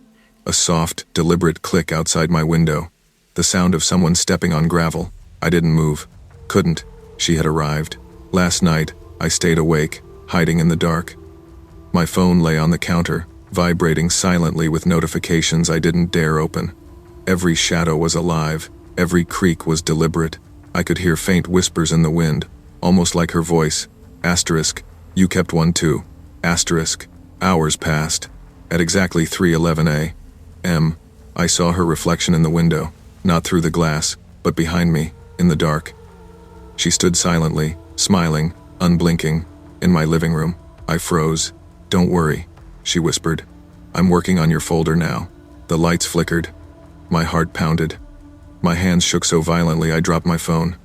A soft, deliberate click outside my window. The sound of someone stepping on gravel. I didn't move. Couldn't. She had arrived. Last night, I stayed awake, hiding in the dark. My phone lay on the counter, vibrating silently with notifications I didn't dare open. Every shadow was alive. Every creak was deliberate. I could hear faint whispers in the wind, almost like her voice. Asterisk. "You kept one too." Asterisk. Hours passed. At exactly 3:11 a.m., I saw her reflection in the window, not through the glass, but behind me, in the dark. She stood silently, smiling, unblinking, in my living room. I froze. "Don't worry," she whispered. "I'm working on your folder now." The lights flickered. My heart pounded. My hands shook so violently I dropped my phone.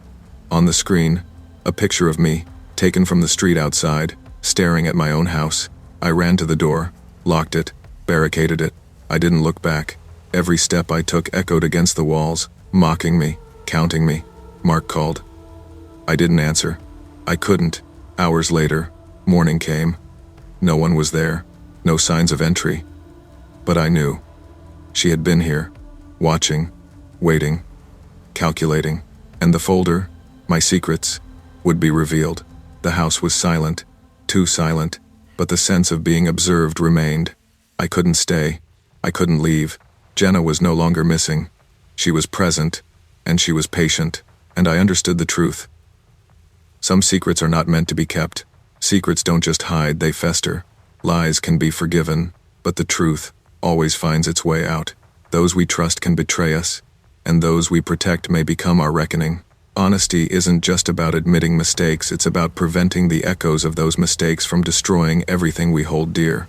On the screen, a picture of me, taken from the street outside, staring at my own house. I ran to the door, locked it, barricaded it. I didn't look back. Every step I took echoed against the walls, mocking me, counting me. Mark called. I didn't answer. I couldn't. Hours later, morning came. No one was there, no signs of entry. But I knew. She had been here, watching, waiting, calculating, and the folder, my secrets, would be revealed. The house was silent, too silent, but the sense of being observed remained. I couldn't stay. I couldn't leave. Jenna was no longer missing. She was present, and she was patient, and I understood the truth. Some secrets are not meant to be kept. Secrets don't just hide, they fester. Lies can be forgiven, but the truth always finds its way out. Those we trust can betray us, and those we protect may become our reckoning. Honesty isn't just about admitting mistakes, it's about preventing the echoes of those mistakes from destroying everything we hold dear.